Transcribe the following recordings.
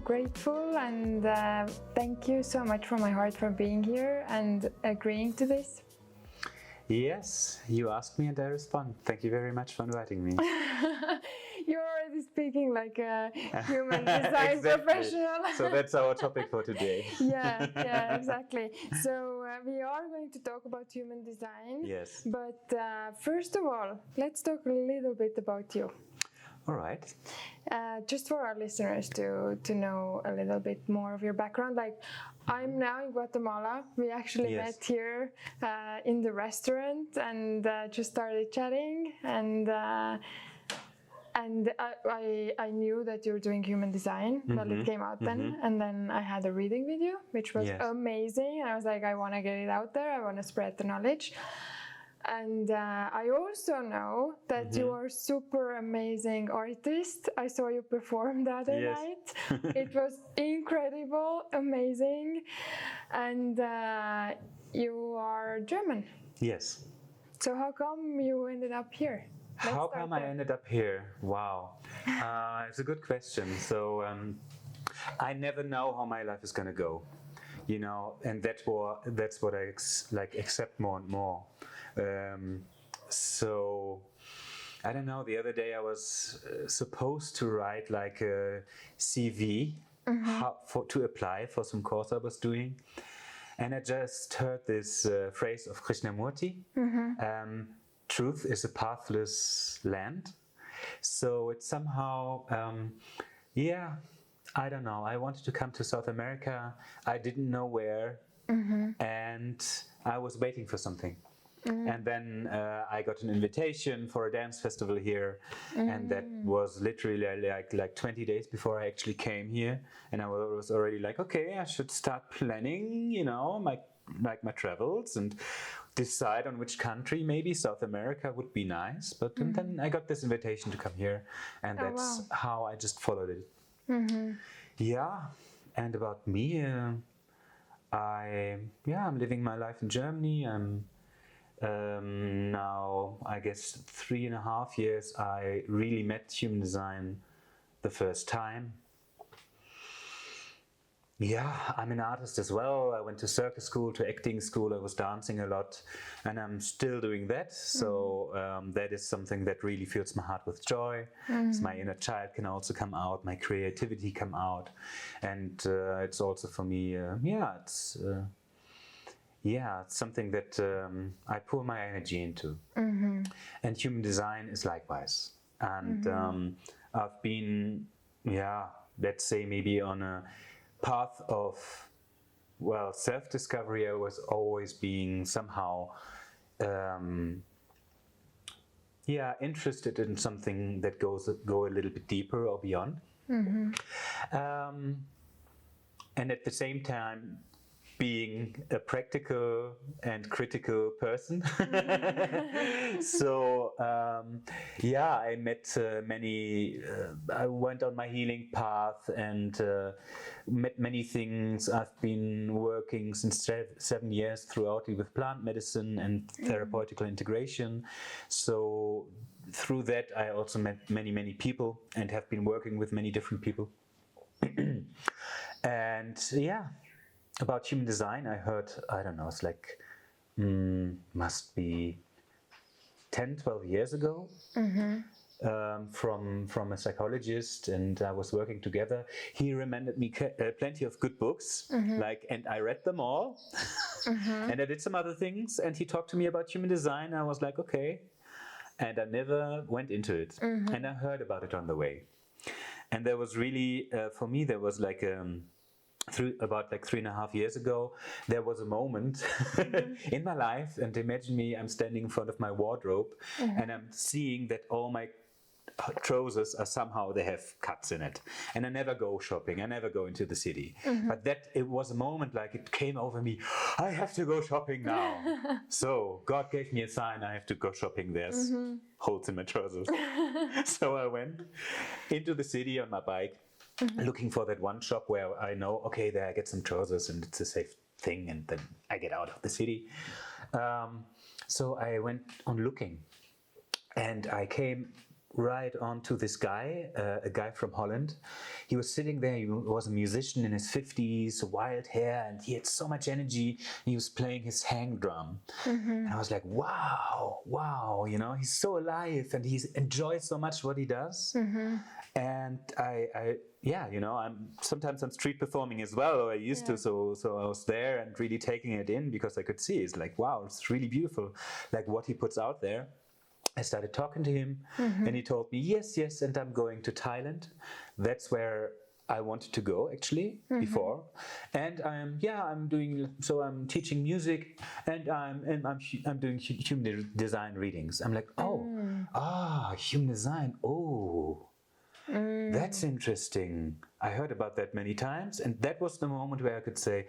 grateful and thank you so much from my heart for being here and agreeing to this. Yes, you asked me and I respond. Thank you very much for inviting me. You're already speaking like a human design professional. So that's our topic for today. Yeah, exactly. So we are going to talk about human design. Yes. But first of all, let's talk a little bit about you. All right. Just for our listeners to know a little bit more of your background. Like, I'm now in Guatemala. We actually met here in the restaurant and just started chatting. And I knew that you were doing human design. Well, it came out then. And then I had a reading video, which was amazing. And I was like, I want to get it out there. I want to spread the knowledge. And I also know that you are super amazing artist. I saw you perform the other night. It was incredible, amazing. And you are German. Yes. So how come you ended up here? How come I ended up here? Wow. It's a good question. So I never know how my life is going to go. You know, and that's what I accept more and more. So I don't know. The other day I was supposed to write like a CV to apply for some course I was doing, and I just heard this phrase of Krishnamurti: "Truth is a pathless land." So it's somehow, I don't know. I wanted to come to South America. I didn't know where, and I was waiting for something. And then I got an invitation for a dance festival here, and that was literally like 20 days before I actually came here. And I was already like, okay, I should start planning, you know, my travels and decide on which country. Maybe South America would be nice. But then I got this invitation to come here, and that's how I just followed it. Yeah, and about me, I'm living my life in Germany. I'm now, I guess, 3.5 years. I really met human design the first time. Yeah, I'm an artist as well. I went to circus school, to acting school. I was dancing a lot, and I'm still doing that. So that is something that really fills my heart with joy. So my inner child can also come out, my creativity come out, and it's also for me, it's something that I pour my energy into. And human design is likewise. And I've been, let's say maybe on a path of, self-discovery. I was always being somehow, interested in something that go a little bit deeper or beyond. And at the same time, being a practical and critical person. So, I met many, I went on my healing path and met many things. I've been working since 7 years throughout with plant medicine and therapeutical integration. So through that, I also met many, many people and have been working with many different people. And about human design, I heard, I don't know, it's like, must be 10, 12 years ago, from a psychologist, and I was working together. He recommended me plenty of good books, and I read them all, and I did some other things, and he talked to me about human design. I was like, okay, and I never went into it, and I heard about it on the way. And there was really, for me, there was like, about 3.5 years ago, there was a moment in my life, and imagine me, I'm standing in front of my wardrobe and I'm seeing that all my trousers are somehow, they have cuts in it, and I never go shopping, I never go into the city, but that it was a moment, like it came over me, I have to go shopping now. So God gave me a sign, I have to go shopping. There's holes in my trousers. So I went into the city on my bike, looking for that one shop where I know, okay, there I get some trousers and it's a safe thing, and then I get out of the city. So I went on looking, and I came right on to this guy, a guy from Holland. He was sitting there. He was a musician in his 50s, wild hair, and he had so much energy. He was playing his hang drum. And I was like, wow, you know, he's so alive and he enjoys so much what he does. And yeah, you know, sometimes I'm street performing as well, or I used to, so I was there and really taking it in because I could see it's like, wow, it's really beautiful, like what he puts out there. I started talking to him and he told me, yes, and I'm going to Thailand. That's where I wanted to go actually before. And I'm teaching music and I'm doing human design readings. I'm like, human design. That's interesting. I heard about that many times, and that was the moment where I could say,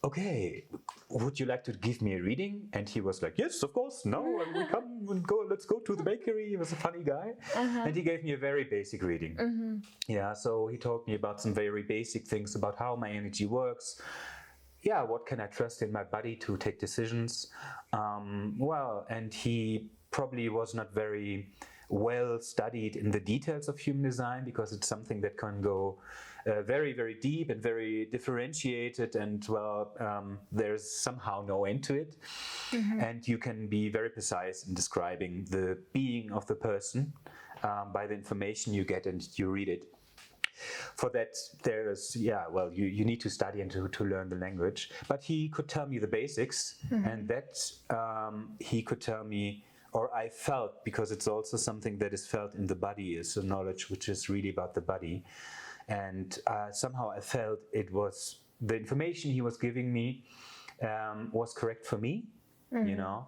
okay, would you like to give me a reading? And he was like, yes, of course. No, and we come and go. Let's go to the bakery. He was a funny guy, and he gave me a very basic reading. Yeah, so he told me about some very basic things about how my energy works. Yeah, what can I trust in my body to take decisions? And he probably was not very well studied in the details of human design because it's something that can go very, very deep and very differentiated, and there's somehow no end to it. And you can be very precise in describing the being of the person by the information you get and you read it. For that, you need to study and to learn the language. But he could tell me the basics, and that he could tell me, or I felt, because it's also something that is felt in the body, is a knowledge which is really about the body. And somehow I felt it was, the information he was giving me was correct for me, you know.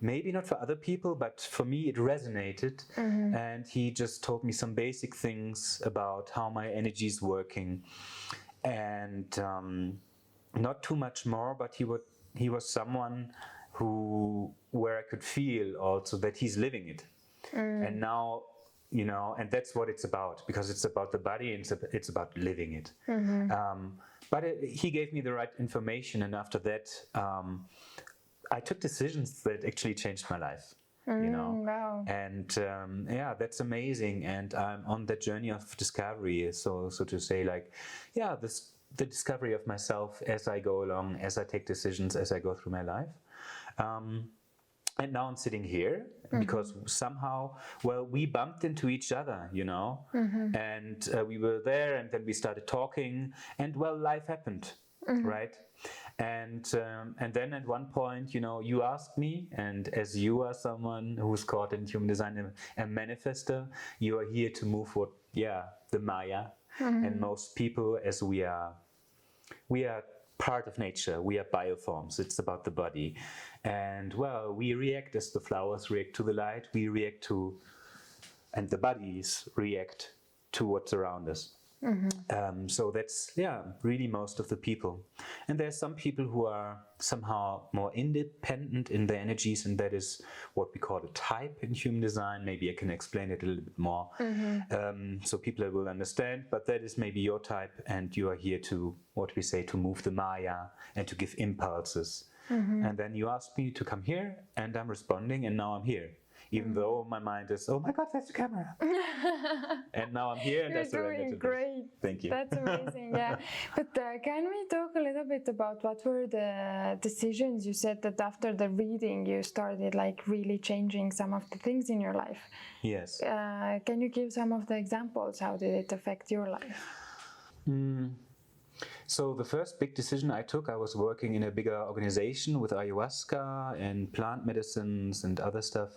Maybe not for other people, but for me it resonated. And he just told me some basic things about how my energy is working. And not too much more, but he was someone where I could feel also that he's living it. And now, you know, and that's what it's about, because it's about the body and it's about living it. But he gave me the right information, and after that I took decisions that actually changed my life, you know. Wow. And that's amazing, and I'm on that journey of discovery, so to say, like, the discovery of myself as I go along, as I take decisions, as I go through my life. And now I'm sitting here because somehow, we bumped into each other, you know, and we were there, and then we started talking, and life happened, right? And then at one point, you know, you asked me, and as you are someone who's caught in human design, a manifestor, you are here to move the Maya, and most people, as we are part of nature, we are bioforms, it's about the body. And we react as the flowers react to the light, and the bodies react to what's around us. So that's really most of the people. And there's some people who are somehow more independent in their energies, and that is what we call a type in human design. Maybe I can explain it a little bit more, so people will understand. But that is maybe your type, and you are here to, to move the Maya and to give impulses. And then you asked me to come here, and I'm responding, and now I'm here. Even though my mind is, oh my God, there's the camera. And now I'm here, and You're I surrender to doing great. this. Thank you. That's amazing, yeah. But can we talk a little bit about what were the decisions? You said that after the reading, you started like really changing some of the things in your life. Yes. Can you give some of the examples? How did it affect your life? So the first big decision I took, I was working in a bigger organization with ayahuasca and plant medicines and other stuff,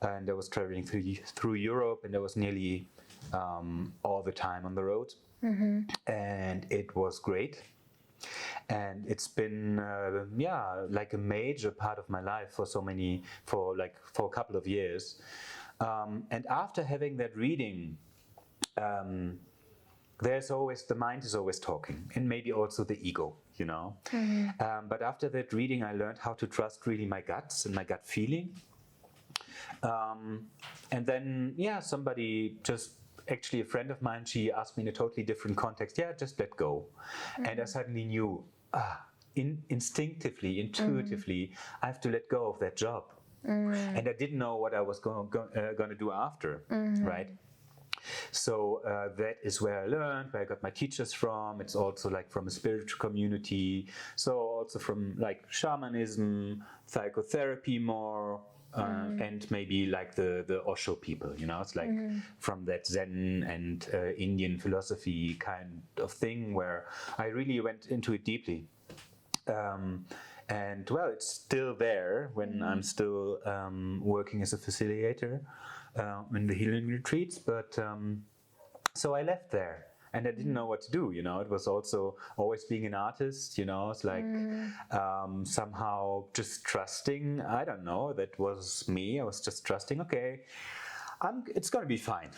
and I was traveling through Europe, and I was nearly all the time on the road, and it was great. And it's been like a major part of my life for a couple of years. And after having that reading, the mind is always talking, and maybe also the ego, you know. But after that reading, I learned how to trust really my guts and my gut feeling. And then, somebody actually a friend of mine, she asked me in a totally different context, just let go. And I suddenly knew, instinctively, intuitively, I have to let go of that job. And I didn't know what I was going to do after, right? So that is where I learned, where I got my teachers from. It's also like from a spiritual community, so also from like shamanism, psychotherapy more, and maybe like the Osho people, you know, it's like from that Zen and Indian philosophy kind of thing where I really went into it deeply. And well, it's still there when I'm still working as a facilitator in the healing retreats. But so I left there and I didn't know what to do. You know, it was also always being an artist, you know, it's like somehow just trusting. I don't know, that was me. I was just trusting, okay, it's going to be fine.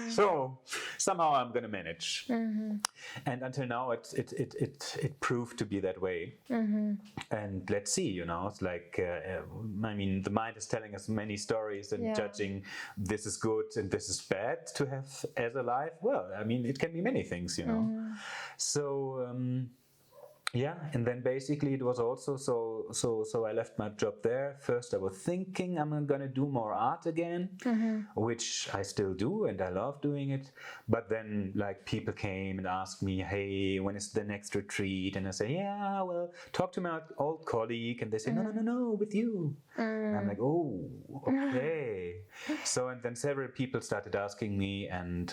So somehow I'm going to manage. And until now, it proved to be that way. And let's see, you know, it's like, I mean, the mind is telling us many stories and judging this is good and this is bad to have as a life. Well, I mean, it can be many things, you know. So, yeah, and then basically it was also so I left my job there. First I was thinking I'm gonna do more art again, which I still do and I love doing it. But then like people came and asked me, hey, when is the next retreat? And I say, yeah, well, talk to my old colleague. And they say, no, with you. And I'm like, oh, okay. So and then several people started asking me and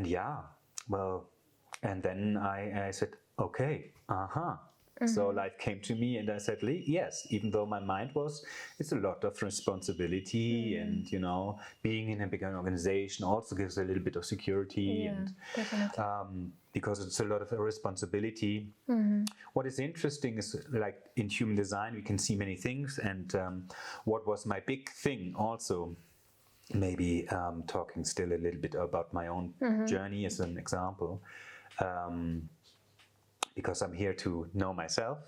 yeah, well, and then I said, okay, So life came to me and I said, yes, even though my mind was, it's a lot of responsibility and, you know, being in a bigger organization also gives a little bit of security and because it's a lot of responsibility. What is interesting is like in human design, we can see many things. And what was my big thing also, maybe talking still a little bit about my own journey as an example, because I'm here to know myself,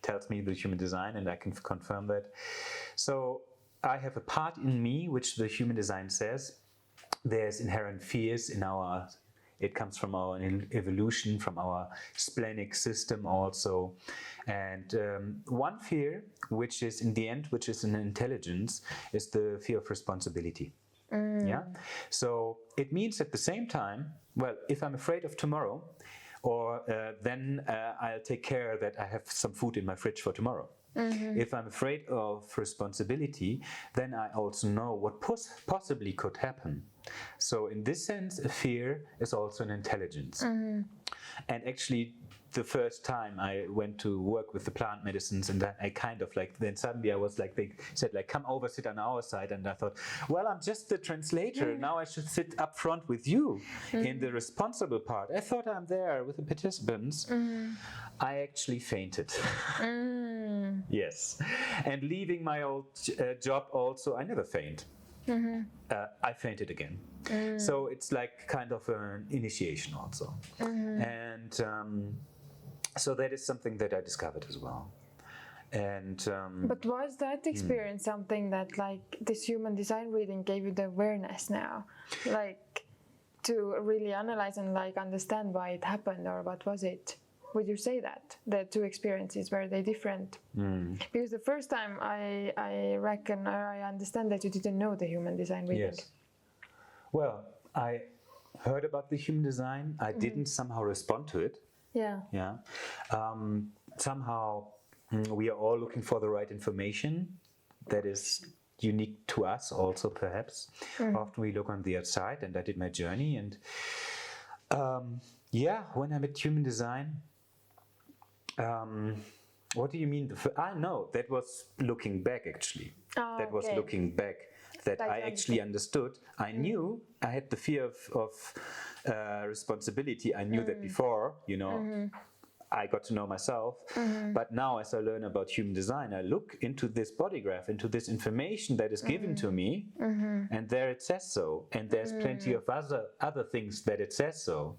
tells me the human design, and I can confirm that. So I have a part in me which the human design says there's inherent fears in our, it comes from our evolution, from our splenic system also. And one fear, which is in the end, which is an intelligence, is the fear of responsibility. Yeah. So it means at the same time, well, if I'm afraid of tomorrow, or then I'll take care that I have some food in my fridge for tomorrow. If I'm afraid of responsibility, then I also know what possibly could happen. So in this sense, a fear is also an intelligence. And actually, the first time I went to work with the plant medicines, and I kind of like, then suddenly I was like, they said like, come over, sit on our side. And I thought, well, I'm just the translator. Now I should sit up front with you in the responsible part. I thought I'm there with the participants. I actually fainted. Yes. And leaving my old job also, I never faint. I fainted again. So it's like kind of an initiation also. And so that is something that I discovered as well. And but was that experience something that like this human design reading gave you the awareness now, like to really analyze and like understand why it happened, or what was it? Would you say that the two experiences, were they different? Because the first time I reckon, or I understand that you didn't know the human design reading. Yes. Well, I heard about the human design. I didn't somehow respond to it. Yeah. Somehow we are all looking for the right information that is unique to us also, perhaps. Often we look on the outside, and I did my journey. And yeah, when I met human design, what do you mean? No, that was looking back actually. That was looking back. That like I actually understood. I knew I had the fear of responsibility. I knew that before, you know, I got to know myself. But now as I learn about human design, I look into this body graph, into this information that is given to me, and there it says so. And there's plenty of other things that it says so.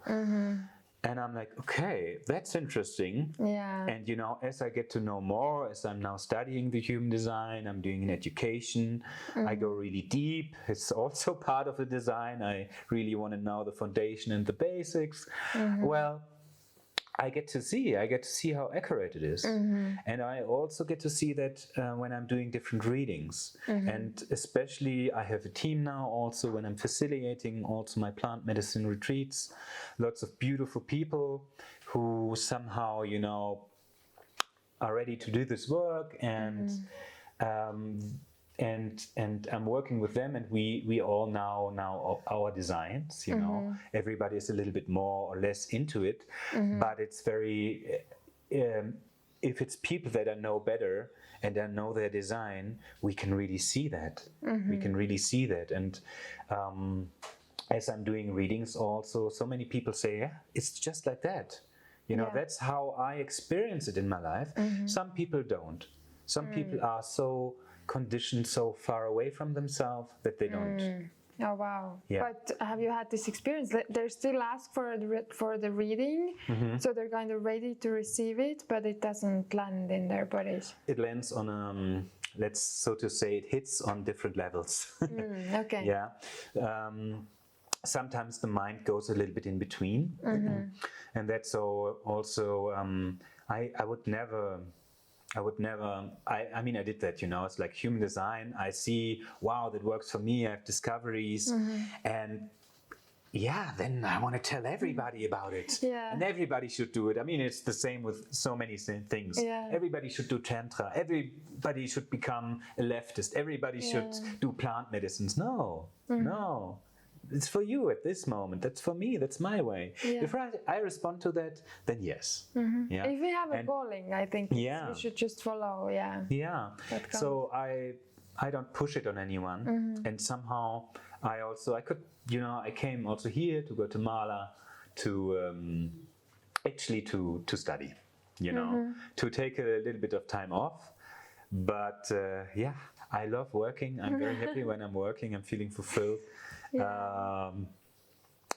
And I'm like, okay, that's interesting. And, you know, as I get to know more, as I'm now studying the human design, I'm doing an education, I go really deep. It's also part of the design. I really want to know the foundation and the basics. Well, I get to see how accurate it is. And I also get to see that when I'm doing different readings. And especially I have a team now also when I'm facilitating also my plant medicine retreats, lots of beautiful people who somehow, you know, are ready to do this work, and I'm working with them, and we all now our designs, you know, everybody is a little bit more or less into it, but it's very if it's people that I know better and I know their design, we can really see that. We can really see that. And as I'm doing readings also, so many people say, yeah, it's just like that. You know, that's how I experience it in my life. Some people don't. Some people are so conditioned, so far away from themselves that they don't. Oh wow! Yeah. But have you had this experience? They still ask for the reading, so they're kind of ready to receive it, but it doesn't land in their bodies. It lands on let's so to say, it hits on different levels. Okay. Yeah. Sometimes the mind goes a little bit in between, and that's also I mean, I did that, you know, it's like human design. I see, wow, that works for me. I have discoveries, and yeah, then I want to tell everybody about it. Yeah. And everybody should do it. I mean, it's the same with so many things. Yeah. Everybody should do Tantra. Everybody should become a leftist. Everybody should do plant medicines. No. It's for you at this moment. That's for me. That's my way. Yeah. If I respond to that, then yes. Yeah. If we have a calling, I think we should just follow. Yeah. Yeah. So I don't push it on anyone. And somehow I could, you know, I came also here to Guatemala to actually to study, you know, to take a little bit of time off. But yeah, I love working. I'm very happy when I'm working. I'm feeling fulfilled. Yeah.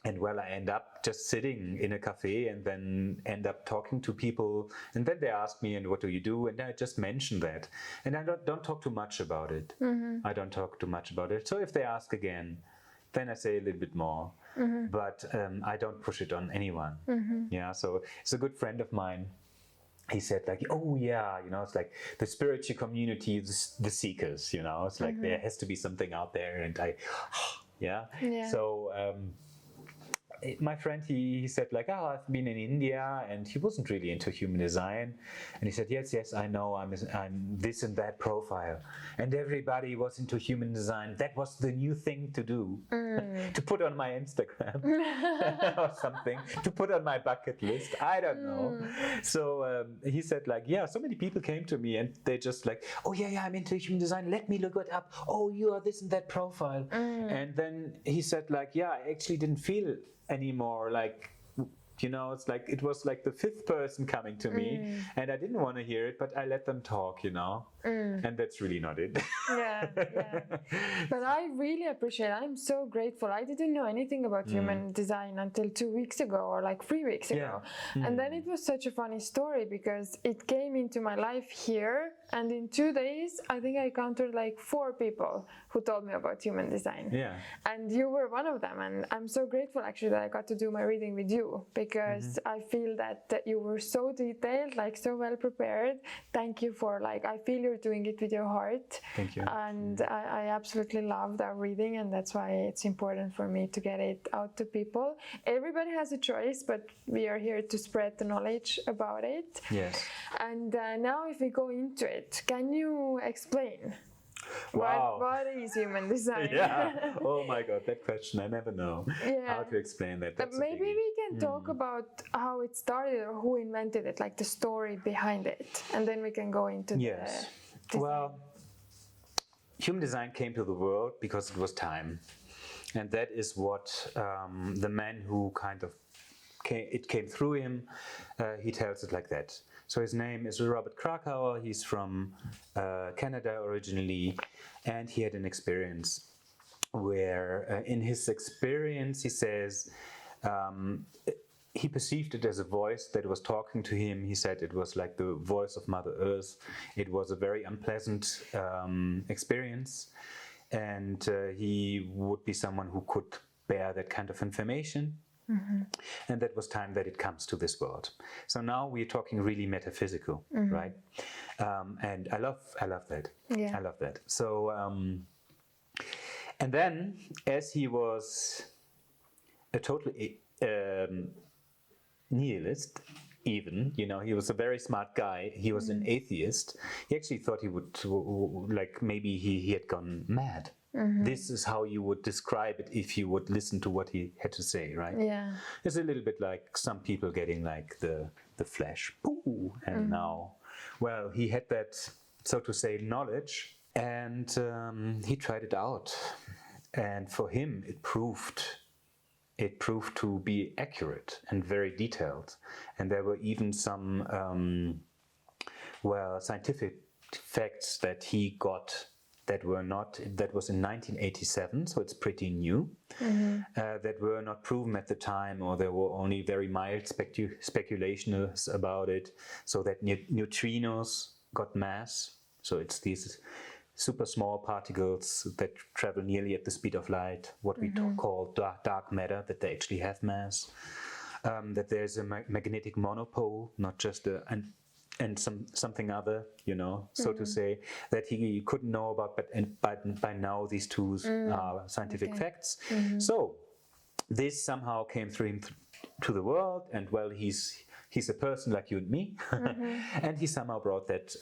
And well, I end up just sitting in a cafe and then end up talking to people. And then they ask me, and what do you do? And I just mention that. And I don't talk too much about it. I don't talk too much about it. So if they ask again, then I say a little bit more. But I don't push it on anyone. Yeah, so it's a good friend of mine. He said like, oh yeah, you know, it's like the spiritual community, the seekers, you know, it's like there has to be something out there. And yeah. So my friend, he said like, oh, I've been in India, and he wasn't really into human design. And he said, yes, I know, I'm this and that profile. And everybody was into human design. That was the new thing to do, to put on my Instagram or something, to put on my bucket list. I don't know. So he said like, yeah, so many people came to me and they just like, oh yeah, I'm into human design. Let me look it up. Oh, you are this and that profile. And then he said like, yeah, I actually didn't feel anymore, like, you know, it's like it was like the fifth person coming to me, and I didn't want to hear it, but I let them talk, you know, and that's really not it. Yeah. But I really appreciate it. I'm so grateful. I didn't know anything about human design until 2 weeks ago or like 3 weeks ago. And then it was such a funny story because it came into my life here, and in 2 days I think I encountered like 4 people who told me about human design. And you were one of them, and I'm so grateful actually that I got to do my reading with you, because I feel that you were so detailed, like so well prepared. Thank you for like, I feel you're doing it with your heart. Thank you. And I absolutely loved our reading, and that's why it's important for me to get it out to people. Everybody has a choice, but we are here to spread the knowledge about it. Yes. And now if we go into it, can you explain? Wow. What is human design? Yeah. Oh my God, that question, I never know how to explain that. That's maybe we can talk about how it started or who invented it, like the story behind it, and then we can go into the design. Well, human design came to the world because it was time, and that is what the man who kind of came through him, he tells it like that. So his name is Robert Krakauer. He's from Canada originally, and he had an experience where in his experience, he says, he perceived it as a voice that was talking to him. He said it was like the voice of Mother Earth. It was a very unpleasant experience, and he would be someone who could bear that kind of information. And that was time that it comes to this world. So now we're talking really metaphysical, right? And I love that. Yeah. I love that. So, and then as he was a total nihilist, even, you know, he was a very smart guy. He was an atheist. He actually thought he would, like, maybe he had gone mad. This is how you would describe it if you would listen to what he had to say, right? Yeah. It's a little bit like some people getting like the flash. Ooh, and now, well, he had that, so to say, knowledge, and he tried it out. And for him, it proved to be accurate and very detailed. And there were even some, scientific facts that he got that was in 1987, so it's pretty new, that were not proven at the time, or there were only very mild speculations about it, so that neutrinos got mass, so it's these super small particles that travel nearly at the speed of light, what we call dark matter, that they actually have mass, that there's a magnetic monopole, not just and something other, you know, so to say, that he couldn't know about, but by now these two are scientific facts. So this somehow came through him to the world, and well, he's a person like you and me, and he somehow brought that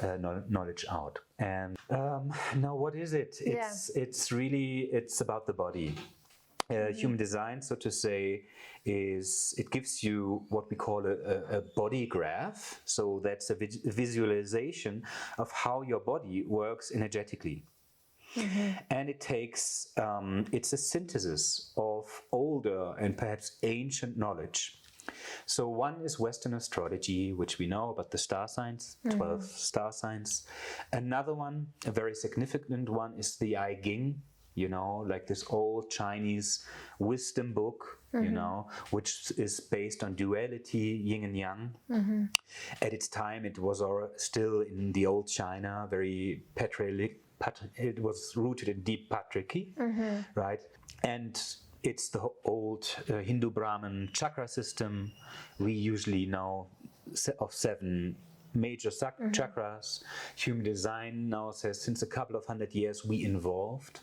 knowledge out. And now, what is it? It's about the body. Human design, so to say, it gives you what we call a body graph. So that's a visualization of how your body works energetically. And it takes, it's a synthesis of older and perhaps ancient knowledge. So one is Western astrology, which we know about the star signs, 12 star signs. Another one, a very significant one, is the I Ching, you know, like this old Chinese wisdom book, you know, which is based on duality, yin and yang. At its time, it was still in the old China, very patriarchal. It was rooted in deep patriarchy, right? And it's the old Hindu Brahmin chakra system. We usually know of 7 major chakras. Human design now says since a couple of 100 years we evolved.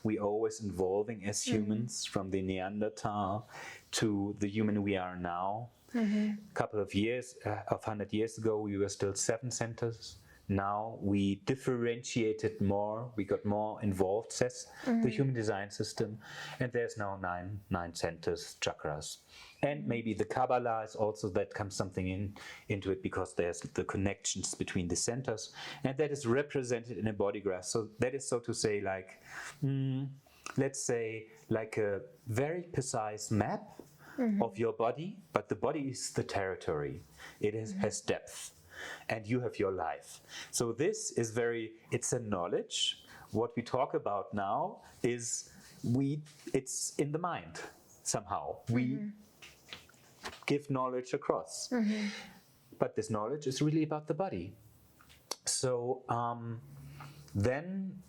We always evolving as humans, from the Neanderthal to the human we are now. A couple of 100 years ago, we were still 7 centers. Now we differentiated more, we got more involved, says the human design system, and there's now nine centers, chakras. And maybe the Kabbalah is also, that comes something into it, because there's the connections between the centers, and that is represented in a body graph. So that is, so to say, like, let's say, like a very precise map of your body, but the body is the territory. It has depth. And you have your life. So this is it's a knowledge. What we talk about now is it's in the mind somehow. We give knowledge across. But this knowledge is really about the body. So then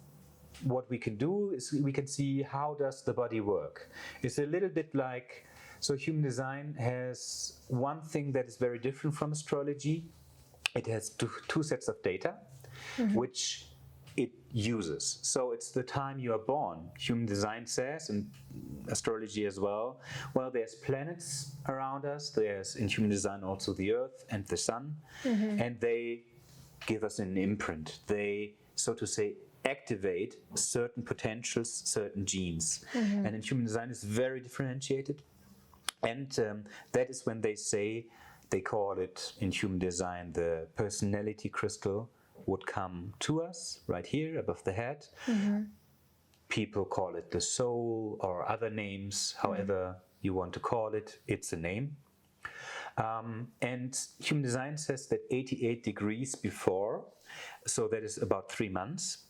what we can do is we can see how does the body work. It's a little bit like, so human design has one thing that is very different from astrology. It has two sets of data, which it uses. So it's the time you are born. Human design says, and astrology as well, well, there's planets around us. There's, in human design, also the Earth and the Sun. And they give us an imprint. They, so to say, activate certain potentials, certain genes. And in human design, it's very differentiated. And that is when they say, they call it in human design, the personality crystal would come to us right here above the head. People call it the soul or other names, however you want to call it, it's a name. And human design says that 88 degrees before, so that is about 3 months,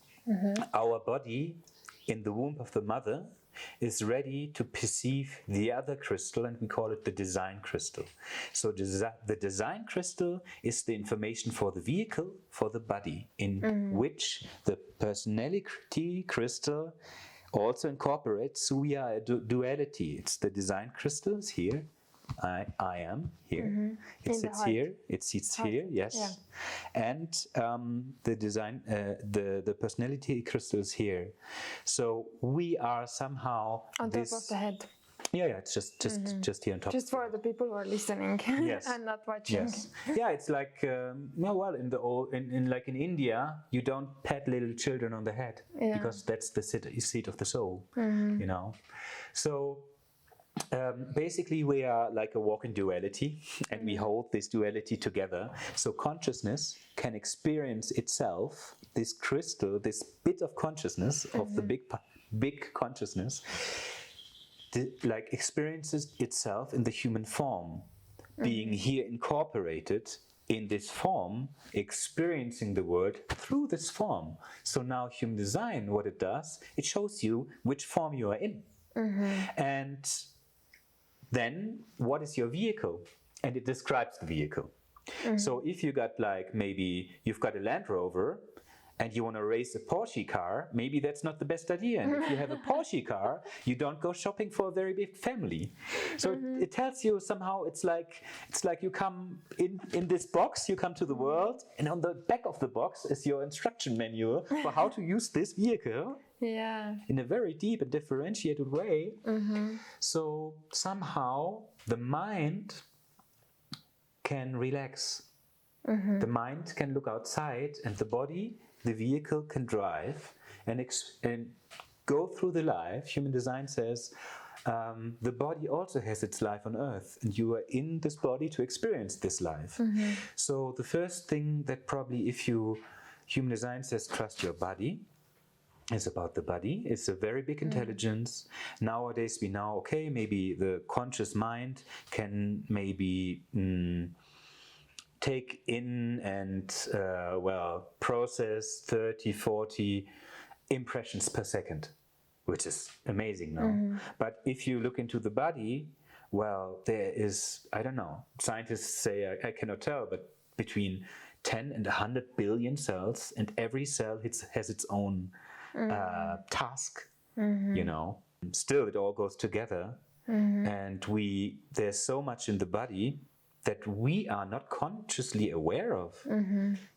our body in the womb of the mother is ready to perceive the other crystal, and we call it the design crystal. So the design crystal is the information for the vehicle, for the body, in which the personality crystal also incorporates. So we are a duality. It's the design crystals here, I am here. It In sits the heart. here. It sits here. Yes. Yeah. And the design, the personality crystals here. So we are somehow On top of the head. Yeah, it's just here on top. Just for the people who are listening and not watching. Yes. Yeah, it's like in India, you don't pat little children on the head because that's the seat of the soul. You know, so basically we are like a walking duality, and we hold this duality together. So consciousness can experience itself. This crystal, this bit of consciousness of the big consciousness. Like experiences itself in the human form, being here incorporated in this form, experiencing the world through this form. So now human design, what it does, it shows you which form you are in. And then what is your vehicle? And it describes the vehicle. So if you got like, maybe you've got a Land Rover, and you want to race a Porsche car, maybe that's not the best idea. And if you have a Porsche car, you don't go shopping for a very big family. So it tells you somehow, it's like you come in this box, you come to the world, and on the back of the box is your instruction manual for how to use this vehicle in a very deep and differentiated way. So somehow the mind can relax. The mind can look outside, and the body, the vehicle, can drive and go through the life. Human design says the body also has its life on earth, and you are in this body to experience this life. So the first thing that probably, if human design says trust your body, is about the body. It's a very big intelligence. Nowadays we know, okay, maybe the conscious mind can maybe take in and process 30, 40 impressions per second, which is amazing now. But if you look into the body, well, there is, I don't know, scientists say, I cannot tell, but between 10 and 100 billion cells, and every cell has its own task, you know. Still, it all goes together, and there's so much in the body that we are not consciously aware of.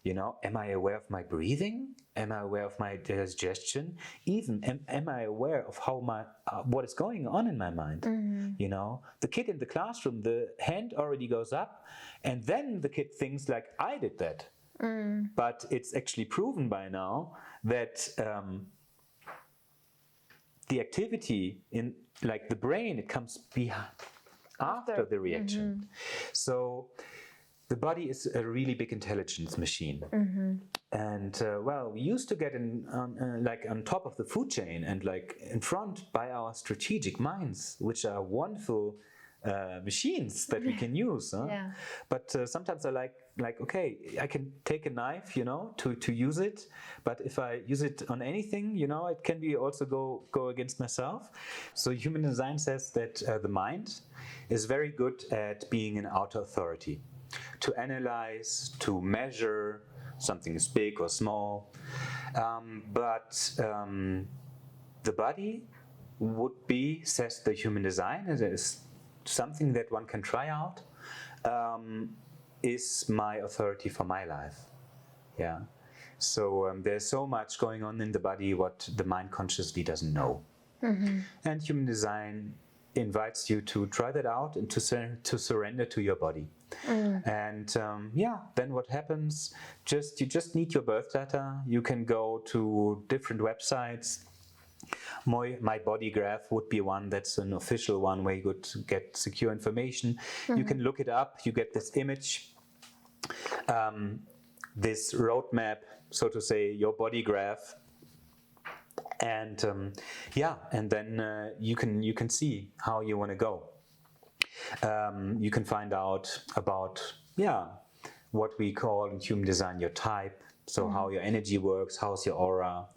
You know, am I aware of my breathing? Am I aware of my digestion? Even am I aware of how what is going on in my mind? You know, the kid in the classroom, the hand already goes up, and then the kid thinks like, I did that. But it's actually proven by now that the activity in like the brain, it comes after the reaction. So the body is a really big intelligence machine. And we used to get on top of the food chain and like in front by our strategic minds, which are wonderful machines that we can use. But sometimes I like, okay, I can take a knife, you know, to use it. But if I use it on anything, you know, it can be also go against myself. So human design says that the mind is very good at being an outer authority, to analyze, to measure, something is big or small. But the body would be, says the human design, it is something that one can try out, is my authority for my life. Yeah. So there's so much going on in the body what the mind consciously doesn't know. And human design invites you to try that out and to surrender to your body. And then what happens? You just need your birth data. You can go to different websites. My body graph would be one that's an official one where you could get secure information. You can look it up. You get this image, this roadmap, so to say, your body graph. And and then you can see how you want to go. You can find out about what we call in human design your type, so how your energy works, how's your aura,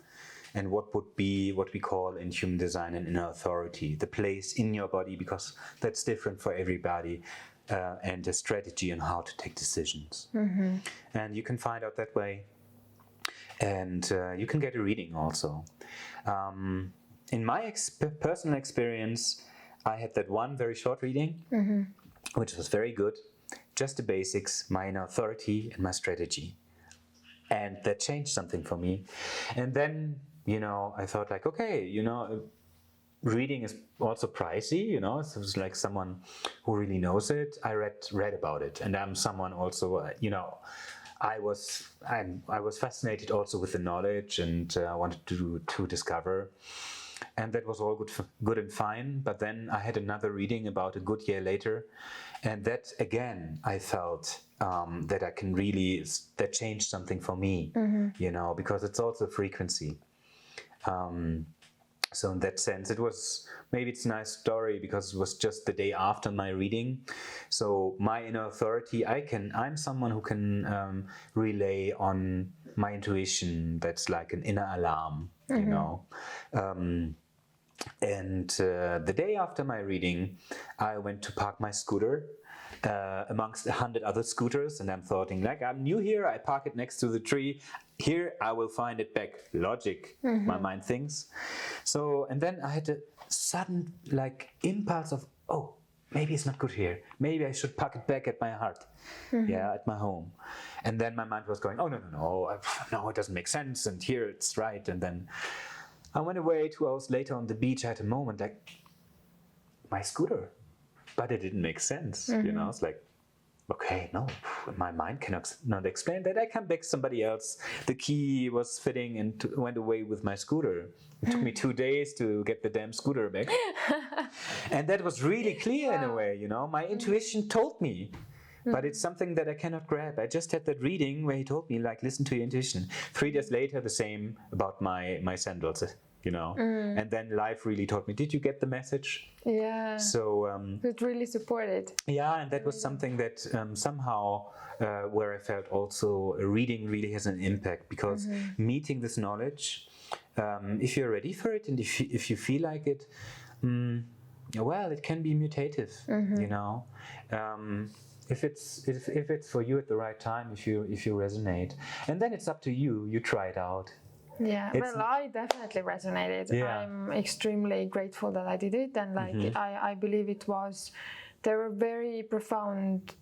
and what would be what we call in human design an inner authority, the place in your body, because that's different for everybody, and a strategy on how to take decisions. And you can find out that way. And you can get a reading also. In my personal experience, I had that one very short reading, which was very good. Just the basics, my inner authority and my strategy. And that changed something for me. And then, I thought like, okay, reading is also pricey, so it's like someone who really knows it. I read about it, and I'm someone also, I was fascinated also with the knowledge, and I wanted to discover, and that was all good and fine. But then I had another reading about a good year later, and that again I felt that I can really, that changed something for me, because it's also frequency. So in that sense, it's a nice story because it was just the day after my reading. So my inner authority, I'm someone who can relay on my intuition. That's like an inner alarm, And the day after my reading, I went to park my scooter amongst 100 other scooters, and I'm thinking like, I'm new here, I park it next to the tree, here I will find it back. Logic, my mind thinks. So, and then I had a sudden like impulse of, oh, maybe it's not good here, maybe I should park it back at my heart, at my home. And then my mind was going, oh, no, it doesn't make sense, and here it's right. And then I went away. 2 hours later on the beach, I had a moment like, my scooter, but it didn't make sense. It's like, okay, no, my mind cannot not explain that. I come back, somebody else, the key was fitting, and went away with my scooter. It took me 2 days to get the damn scooter back. And that was really clear in a way, my intuition told me. But it's something that I cannot grab. I just had that reading where he told me, like, listen to your intuition. 3 days later, the same about my sandals, And then life really taught me, did you get the message? Yeah. So it really supported. Yeah, and that was something that somehow where I felt also a reading really has an impact, because meeting this knowledge, if you're ready for it and if you feel like it, well, it can be mutative, If it's for you at the right time, if you resonate, and then it's up to you. You try it out. Yeah, well, I definitely resonated. Yeah. I'm extremely grateful that I did it, and I believe there were very profound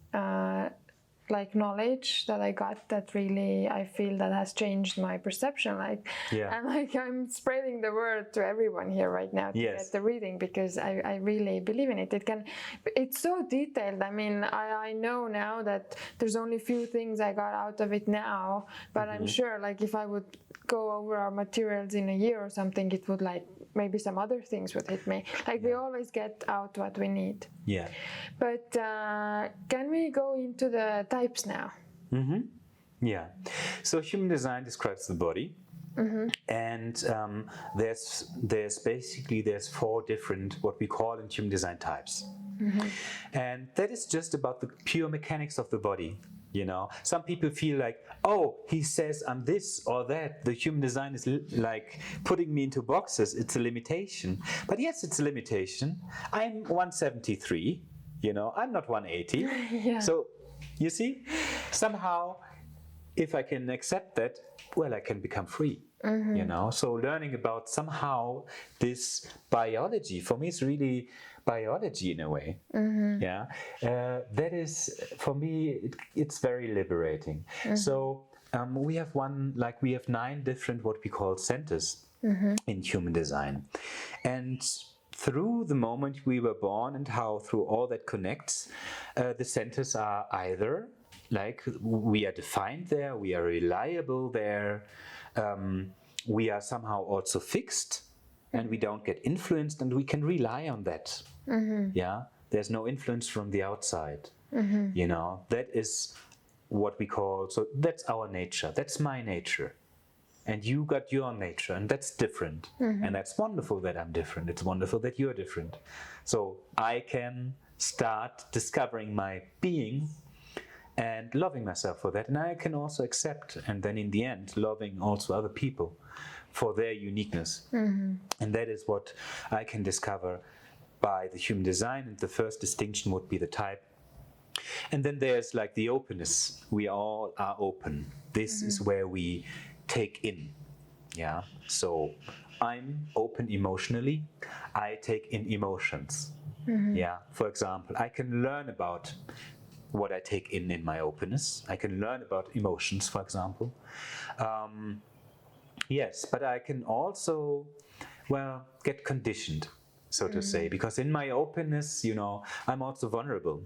knowledge that I got that really I feel that has changed my perception. And I'm spreading the word to everyone here right now to get the reading, because I really believe in it. It's so detailed. I mean, I know now that there's only a few things I got out of it now, but I'm sure if I would go over our materials in a year or something, it would maybe some other things would hit me. We always get out what we need. Yeah. But can we go into the types now? Yeah. So human design describes the body. And there's 4 different what we call in human design types. And that is just about the pure mechanics of the body. Some people feel like, oh, he says I'm this or that. The human design is like putting me into boxes. It's a limitation. But yes, it's a limitation. I'm 173, I'm not 180. Yeah. So, you see, somehow, if I can accept that, well, I can become free. So learning about somehow this biology, for me, it's really biology in a way. That is, for me, it's very liberating. So we have 9 different what we call centers in human design, and through the moment we were born and how through all that connects, the centers are either we are defined there, we are reliable there, we are somehow also fixed, and we don't get influenced, and we can rely on that. There's no influence from the outside. That is what we call, so that's our nature, that's my nature, and you got your nature, and that's different. And that's wonderful that I'm different. It's wonderful that you're different. So I can start discovering my being and loving myself for that, and I can also accept, and then in the end loving also other people for their uniqueness. And that is what I can discover by the human design. And the first distinction would be the type. And then there's the openness. We all are open. This is where we take in. So I'm open emotionally. I take in emotions. Yeah, for example, I can learn about what I take in my openness. I can learn about emotions, for example. Yes, but I can also, well, get conditioned, so to say, because in my openness, I'm also vulnerable.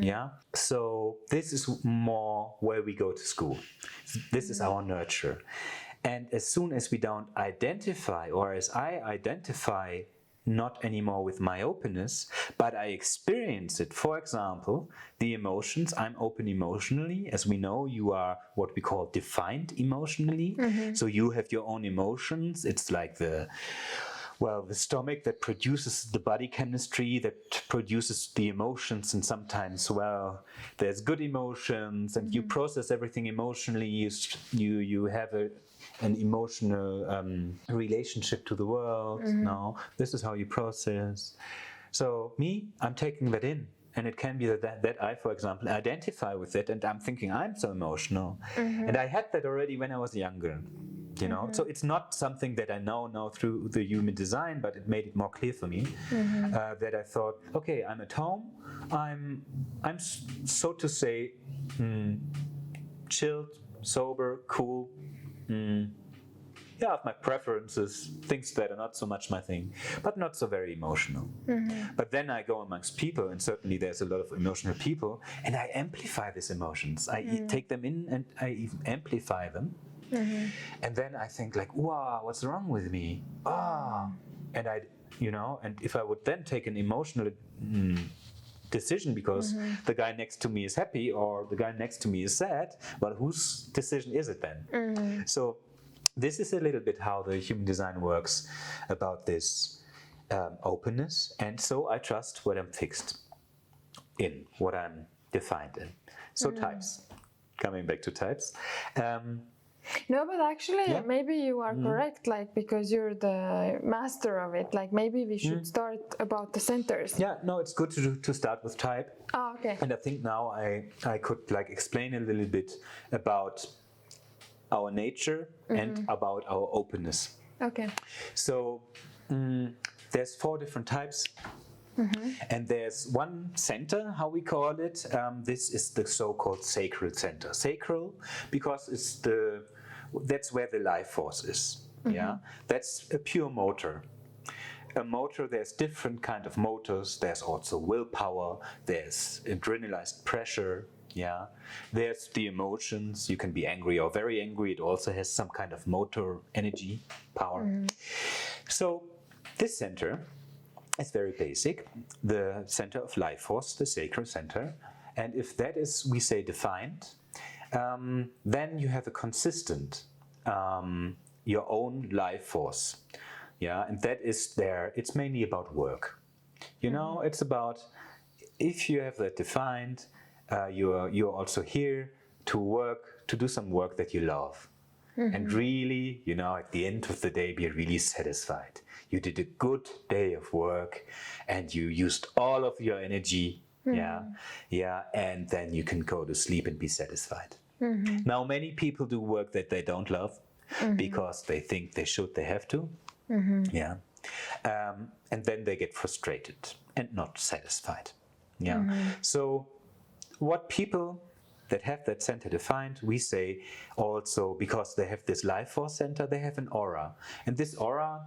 Yeah. So this is more where we go to school. This is our nurture. And as soon as we don't identify, or as I identify not anymore with my openness, but I experience it. For example, the emotions, I'm open emotionally. As we know, you are what we call defined emotionally. So you have your own emotions. It's like the stomach that produces the body chemistry, that produces the emotions, and sometimes, there's good emotions, and you process everything emotionally. You have an emotional relationship to the world. No, this is how you process. So I'm taking that in. And it can be that I, for example, identify with it, and I'm thinking I'm so emotional. And I had that already when I was younger. So it's not something that I know through the human design, but it made it more clear for me that I thought, okay, I'm at home, I'm so to say chilled, sober, cool. I have my preferences, things that are not so much my thing, but not so very emotional. But then I go amongst people, and certainly there's a lot of emotional people, and I amplify these emotions. I take them in, and I even amplify them. And then I think like, wow, what's wrong with me? And and if I would then take an emotional decision because the guy next to me is happy or the guy next to me is sad, well, whose decision is it then? So this is a little bit how the human design works about this openness. And so I trust what I'm fixed in, what I'm defined in. So types, coming back to types. No, but actually, maybe you are correct, like, because you're the master of it. Like, maybe we should start about the centers. Yeah, no, it's good to start with type. Oh, okay. And I think now I could like explain a little bit about our nature and about our openness. Okay. So there's 4 different types. And there's one center, how we call it. This is the so-called sacral center. Sacral because that's where the life force is. Yeah, that's a pure motor. A motor, there's different kind of motors. There's also willpower. There's adrenalized pressure. Yeah, there's the emotions. You can be angry or very angry. It also has some kind of motor energy, power. So this center is very basic. The center of life force, the sacral center. And if that is, we say, defined, then you have a consistent, your own life force. Yeah, and that is there. It's mainly about work. It's about, if you have that defined, you're also here to work, to do some work that you love. And really, at the end of the day, be really satisfied. You did a good day of work and you used all of your energy. And then you can go to sleep and be satisfied. Now, many people do work that they don't love because they think they have to. And then they get frustrated and not satisfied. So what people that have that center defined, we say also, because they have this life force center, they have an aura. And this aura,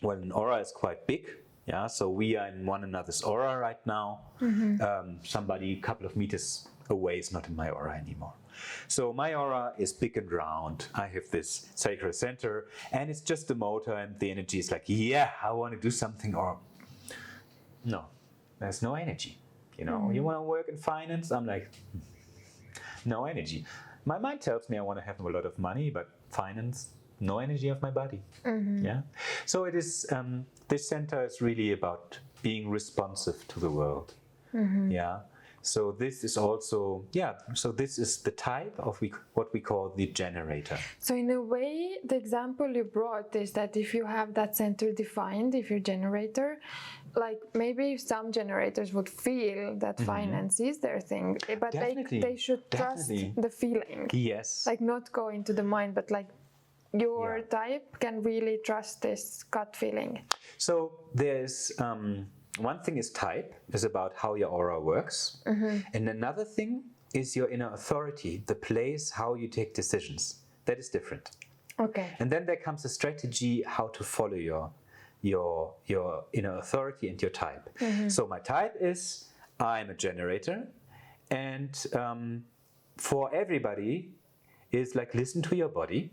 an aura is quite big. Yeah, so we are in one another's aura right now. Somebody a couple of meters away is not in my aura anymore. So my aura is big and round. I have this sacral center, and it's just the motor, and the energy is like, I want to do something, or no, there's no energy. You want to work in finance? I'm like, no energy. My mind tells me I want to have a lot of money, but finance, no energy of my body. Yeah. So it is. This center is really about being responsive to the world. Yeah. So this is also, so this is the type of what we call the generator. So in a way, the example you brought is that if you have that center defined, if you're generator, like maybe some generators would feel that finance is their thing, but they should trust the feeling. Yes. Like not go into the mind, but like your type can really trust this gut feeling. So there's one thing is type, is about how your aura works. And another thing is your inner authority, the place how you take decisions. That is different. Okay. And then there comes a strategy how to follow your inner authority and your type. So my type is, I'm a generator, and for everybody is like, listen to your body.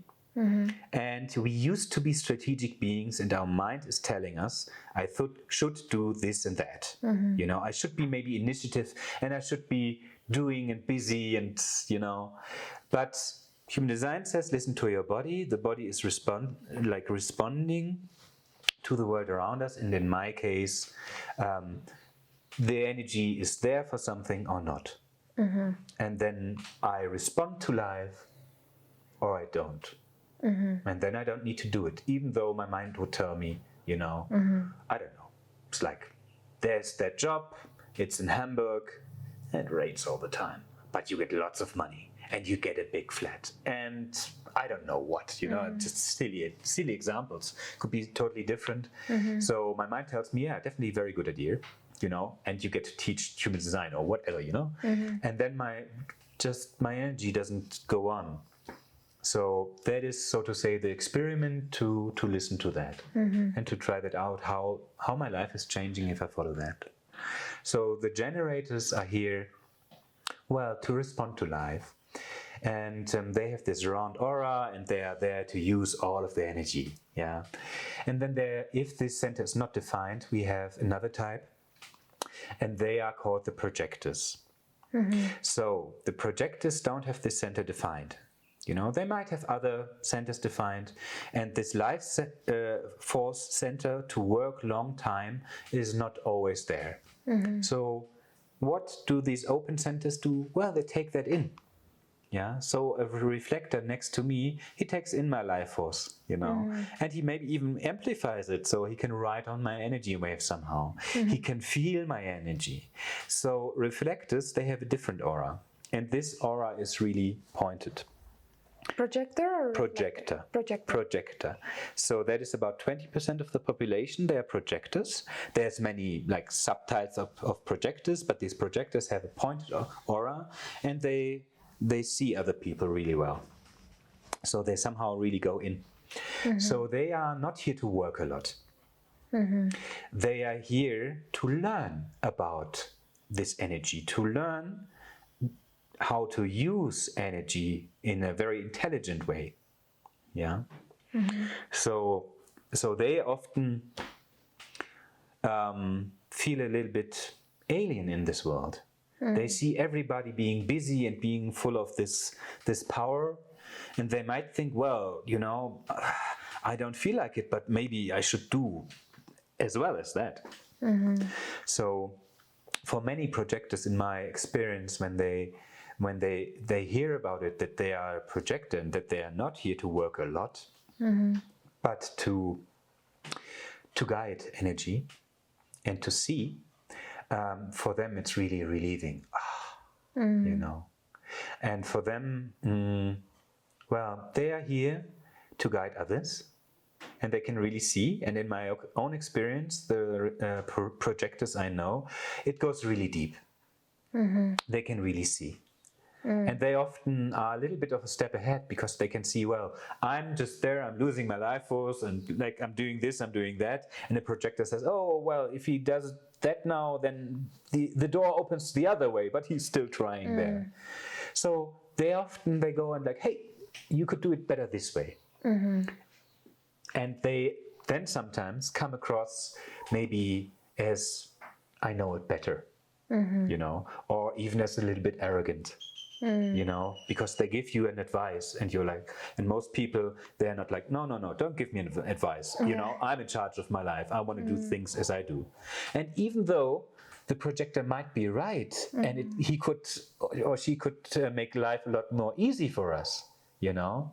And we used to be strategic beings, and our mind is telling us, I should do this and that. You know, I should be maybe initiative, and I should be doing and busy, and you know. But human design says, listen to your body. The body is responding to the world around us, and in my case, the energy is there for something or not. And then I respond to life, or I don't. And then I don't need to do it, even though my mind would tell me, you know, I don't know. It's like, there's that job, it's in Hamburg, and it rains all the time, but you get lots of money, and you get a big flat, and I don't know what, you know, just silly examples. Could be totally different. So my mind tells me, yeah, definitely very good idea, you know, and you get to teach human design or whatever, you know. And then my energy doesn't go on. So that is, so to say, the experiment to listen to that and to try that out, how my life is changing if I follow that. So the generators are here, well, to respond to life. And they have this round aura, and they are there to use all of the energy. Yeah. And then if this center is not defined, we have another type, and they are called the projectors. So the projectors don't have this center defined. You know, they might have other centers defined, and this life force center to work long time is not always there. So what do these open centers do? Well, they take that in. Yeah, so a reflector next to me, he takes in my life force, you know, and he maybe even amplifies it, so he can ride on my energy wave somehow. He can feel my energy. So reflectors, they have a different aura, and this aura is really pointed. Projector or Projector. Projector. Projector. So that is about 20% of the population. They are projectors. There's many like subtypes of projectors, but these projectors have a pointed aura, and they see other people really well. So they somehow really go in. So they are not here to work a lot. They are here to learn about this energy, to learn how to use energy in a very intelligent way. Yeah. So they often feel a little bit alien in this world. They see everybody being busy and being full of this power, and they might think, well, you know, I don't feel like it, but maybe I should do as well as that. So for many projectors, in my experience, when they hear about it, that they are a projector and that they are not here to work a lot, but to guide energy and to see, for them it's really relieving, you know. And for them, well, they are here to guide others, and they can really see. And in my own experience, the projectors I know, it goes really deep. They can really see. And they often are a little bit of a step ahead, because they can see, well, I'm just there, I'm losing my life force, and like I'm doing this, I'm doing that. And the projector says, oh, well, if he does that now, then the door opens the other way, but he's still trying there. So they go and like, hey, you could do it better this way. And they then sometimes come across maybe as, I know it better, you know, or even as a little bit arrogant. You know, because they give you an advice, and you're like, and most people, they're not like, no, don't give me an advice. You know, I'm in charge of my life. I want to do things as I do. And even though the projector might be right, and he could or she could make life a lot more easy for us, you know,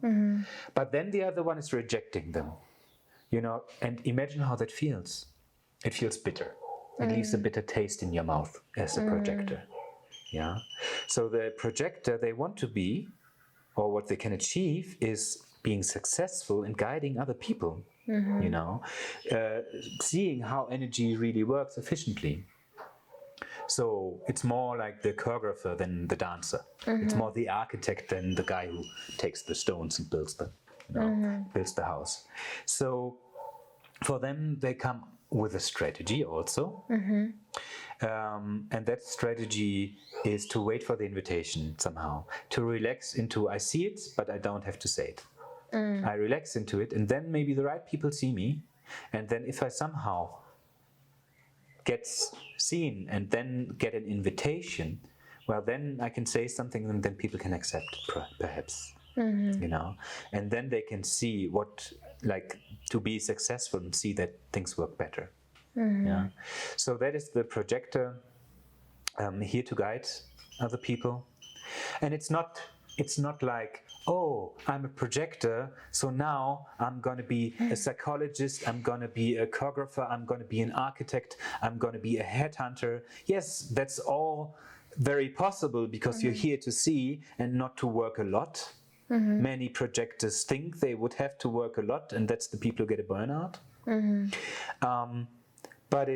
but then the other one is rejecting them, you know, and imagine how that feels. It feels bitter. It leaves a bitter taste in your mouth as a projector. Yeah. So the projector, they want to be, or what they can achieve, is being successful in guiding other people. you know, seeing how energy really works efficiently. So it's more like the choreographer than the dancer. It's more the architect than the guy who takes the stones and builds builds the house. So for them, they come with a strategy also. And that strategy is to wait for the invitation somehow, to relax into, I see it, but I don't have to say it. I relax into it, and then maybe the right people see me. And then if I somehow get seen and then get an invitation, well, then I can say something and then people can accept it, perhaps. You know, and then they can see what, like, to be successful and see that things work better. Yeah. So that is the projector, here to guide other people. And it's not like, oh, I'm a projector, so now I'm going to be a psychologist, I'm going to be a choreographer, I'm going to be an architect, I'm going to be a headhunter. Yes, that's all very possible because you're here to see and not to work a lot. Many projectors think they would have to work a lot, and that's the people who get a burnout. But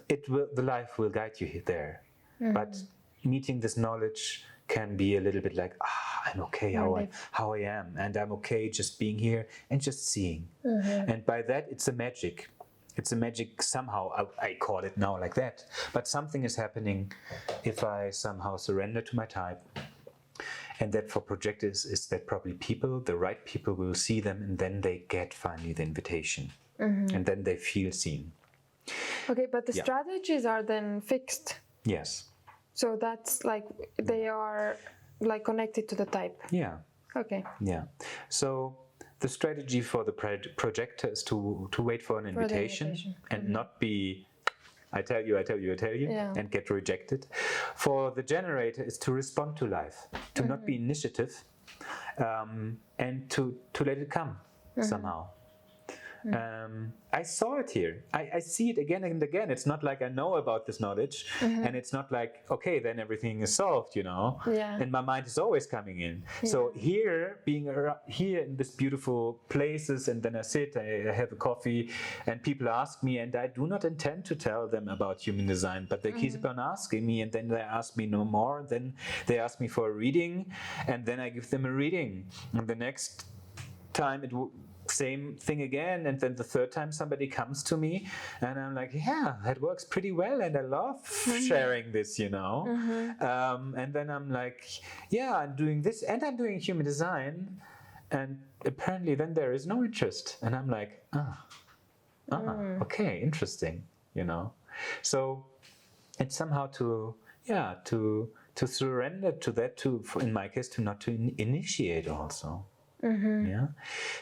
the life will guide you there. But meeting this knowledge can be a little bit like, I'm okay how I am, and I'm okay just being here and just seeing. And by that, it's a magic. It's a magic somehow, I call it now like that. But something is happening if I somehow surrender to my type. And that for projectors is that probably the right people will see them, and then they get finally the invitation. And then they feel seen. Okay, but the strategies are then fixed. Yes. So that's like, they are like connected to the type. Yeah. Okay. Yeah. So the strategy for the projector is to wait for an invitation and not be, I tell you, and get rejected. For the generator is to respond to life, to not be initiative, and to let it come somehow. I saw it here. I see it again and again. It's not like I know about this knowledge, and it's not like, okay, then everything is solved, you know. And my mind is always coming in. So here, being here in this beautiful places, and then I sit, I have a coffee, and people ask me, and I do not intend to tell them about human design, but they keep on asking me, and then they ask me no more, and then they ask me for a reading, and then I give them a reading, and the next time same thing again, and then the third time somebody comes to me and I'm like, yeah, that works pretty well, and I love sharing this, you know. And then I'm like, yeah, I'm doing this and I'm doing human design, and apparently then there is no interest, and I'm like, okay, interesting, you know. So it's somehow to surrender to that, in my case, to not to initiate also. Yeah.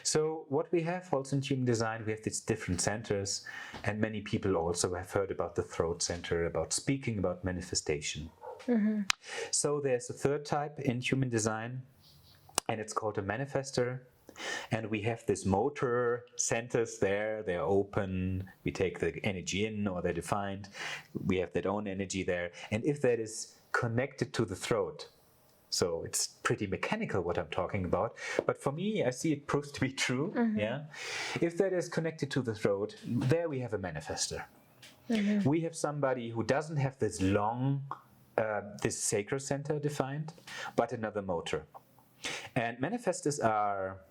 So what we have also in human design, we have these different centers, and many people also have heard about the throat center, about speaking, about manifestation. So there's a third type in human design, and it's called a manifestor. And we have this motor centers there, they're open, we take the energy in, or they're defined, we have that own energy there. And if that is connected to the throat, so it's pretty mechanical what I'm talking about, but for me, I see it proves to be true. Yeah, if that is connected to the throat, there we have a manifestor. We have somebody who doesn't have this long, this sacral center defined, but another motor. And manifestors are,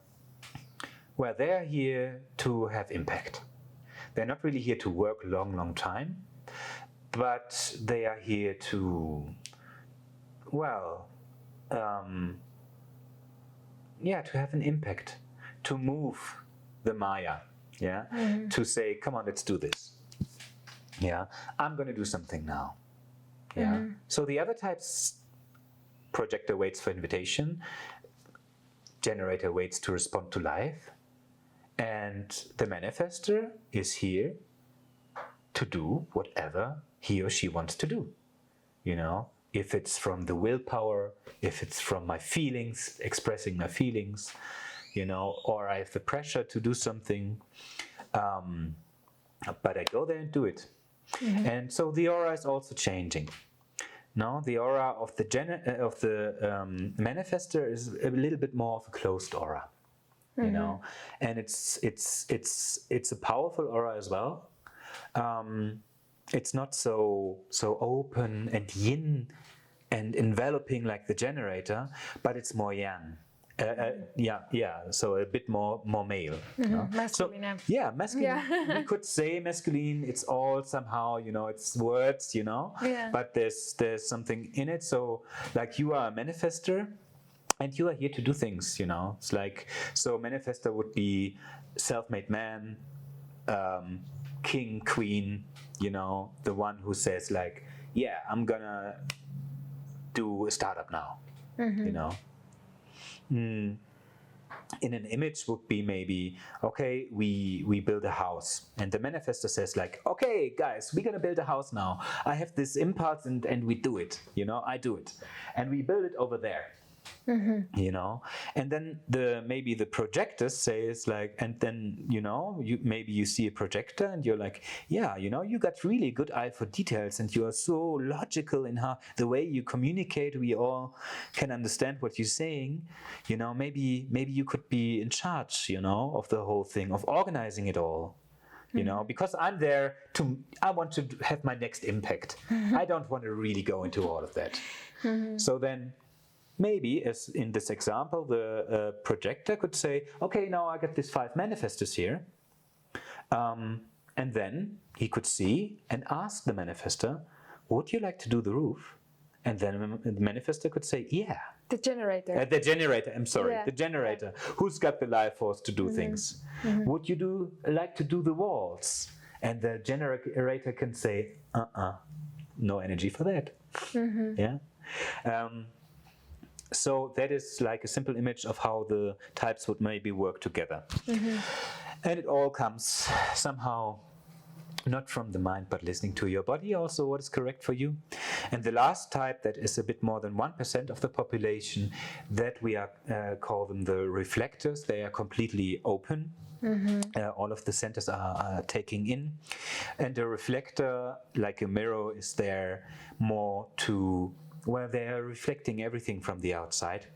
well, they're here to have impact. They're not really here to work long time, but they are here to, well, to have an impact, to move the Maya, to say, come on, let's do this. Yeah, I'm going to do something now. Yeah. So the other types, projector waits for invitation, generator waits to respond to life, and the manifestor is here to do whatever he or she wants to do, you know. If it's from the willpower, if it's from my feelings, expressing my feelings, you know, or I have the pressure to do something, but I go there and do it. And so the aura is also changing. No, the aura of the manifestor is a little bit more of a closed aura. you know, and it's a powerful aura as well. It's not so open and yin and enveloping like the generator, but it's more yang. So a bit more male. Masculine. So, masculine. We could say masculine. It's all somehow, you know, it's words, you know. But there's something in it. So, like, you are a manifestor, and you are here to do things, you know. It's like, so manifestor would be self-made man, king, queen, you know, the one who says like, yeah, I'm gonna do a startup now, you know. In an image would be maybe, okay, we build a house, and the manifestor says like, okay guys, we're gonna build a house now. I have this impulse and we do it, you know, I do it. And we build it over there. You know, and then maybe the projector says like, and then, you know, you see a projector and you're like, yeah, you know, you got really good eye for details and you are so logical in how the way you communicate. We all can understand what you're saying, you know. Maybe you could be in charge, you know, of the whole thing, of organizing it all, you know, because I'm there I want to have my next impact. I don't want to really go into all of that. So then maybe, as in this example, the projector could say, okay, now I got these 5 manifestors here. And then he could see and ask the manifestor, would you like to do the roof? And then the manifestor could say, yeah. The generator. The generator. Who's got the life force to do things? Would you like to do the walls? And the generator can say, no energy for that. Yeah. So that is like a simple image of how the types would maybe work together. And it all comes somehow not from the mind, but listening to your body also, what is correct for you. And the last type, that is a bit more than 1% of the population, that we call them the reflectors. They are completely open. All of the centers are taking in. And the reflector, like a mirror, is there more to, well, they are reflecting everything from the outside.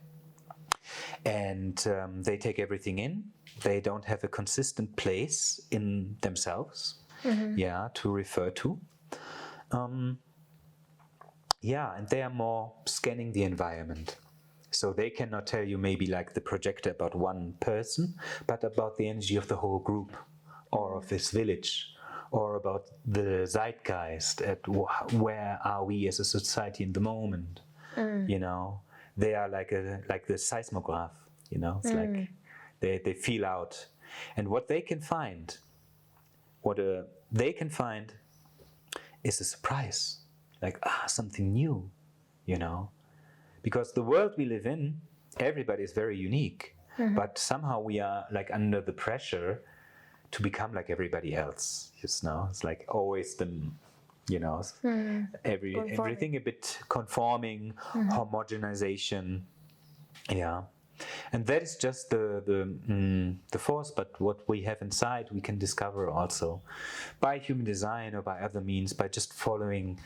And they take everything in. They don't have a consistent place in themselves, to refer to. And they are more scanning the environment. So they cannot tell you maybe like the projector about one person, but about the energy of the whole group, or of this village, or about the zeitgeist, at where are we as a society in the moment. You know, they are like the seismograph, you know, it's like they feel out. And what they can find, is a surprise, like something new, you know. Because the world we live in, everybody is very unique, but somehow we are like under the pressure to become like everybody else. Just now, it's like always the, you know, everything a bit conforming, homogenization, and that is just the force. But what we have inside, we can discover also by human design or by other means, by just following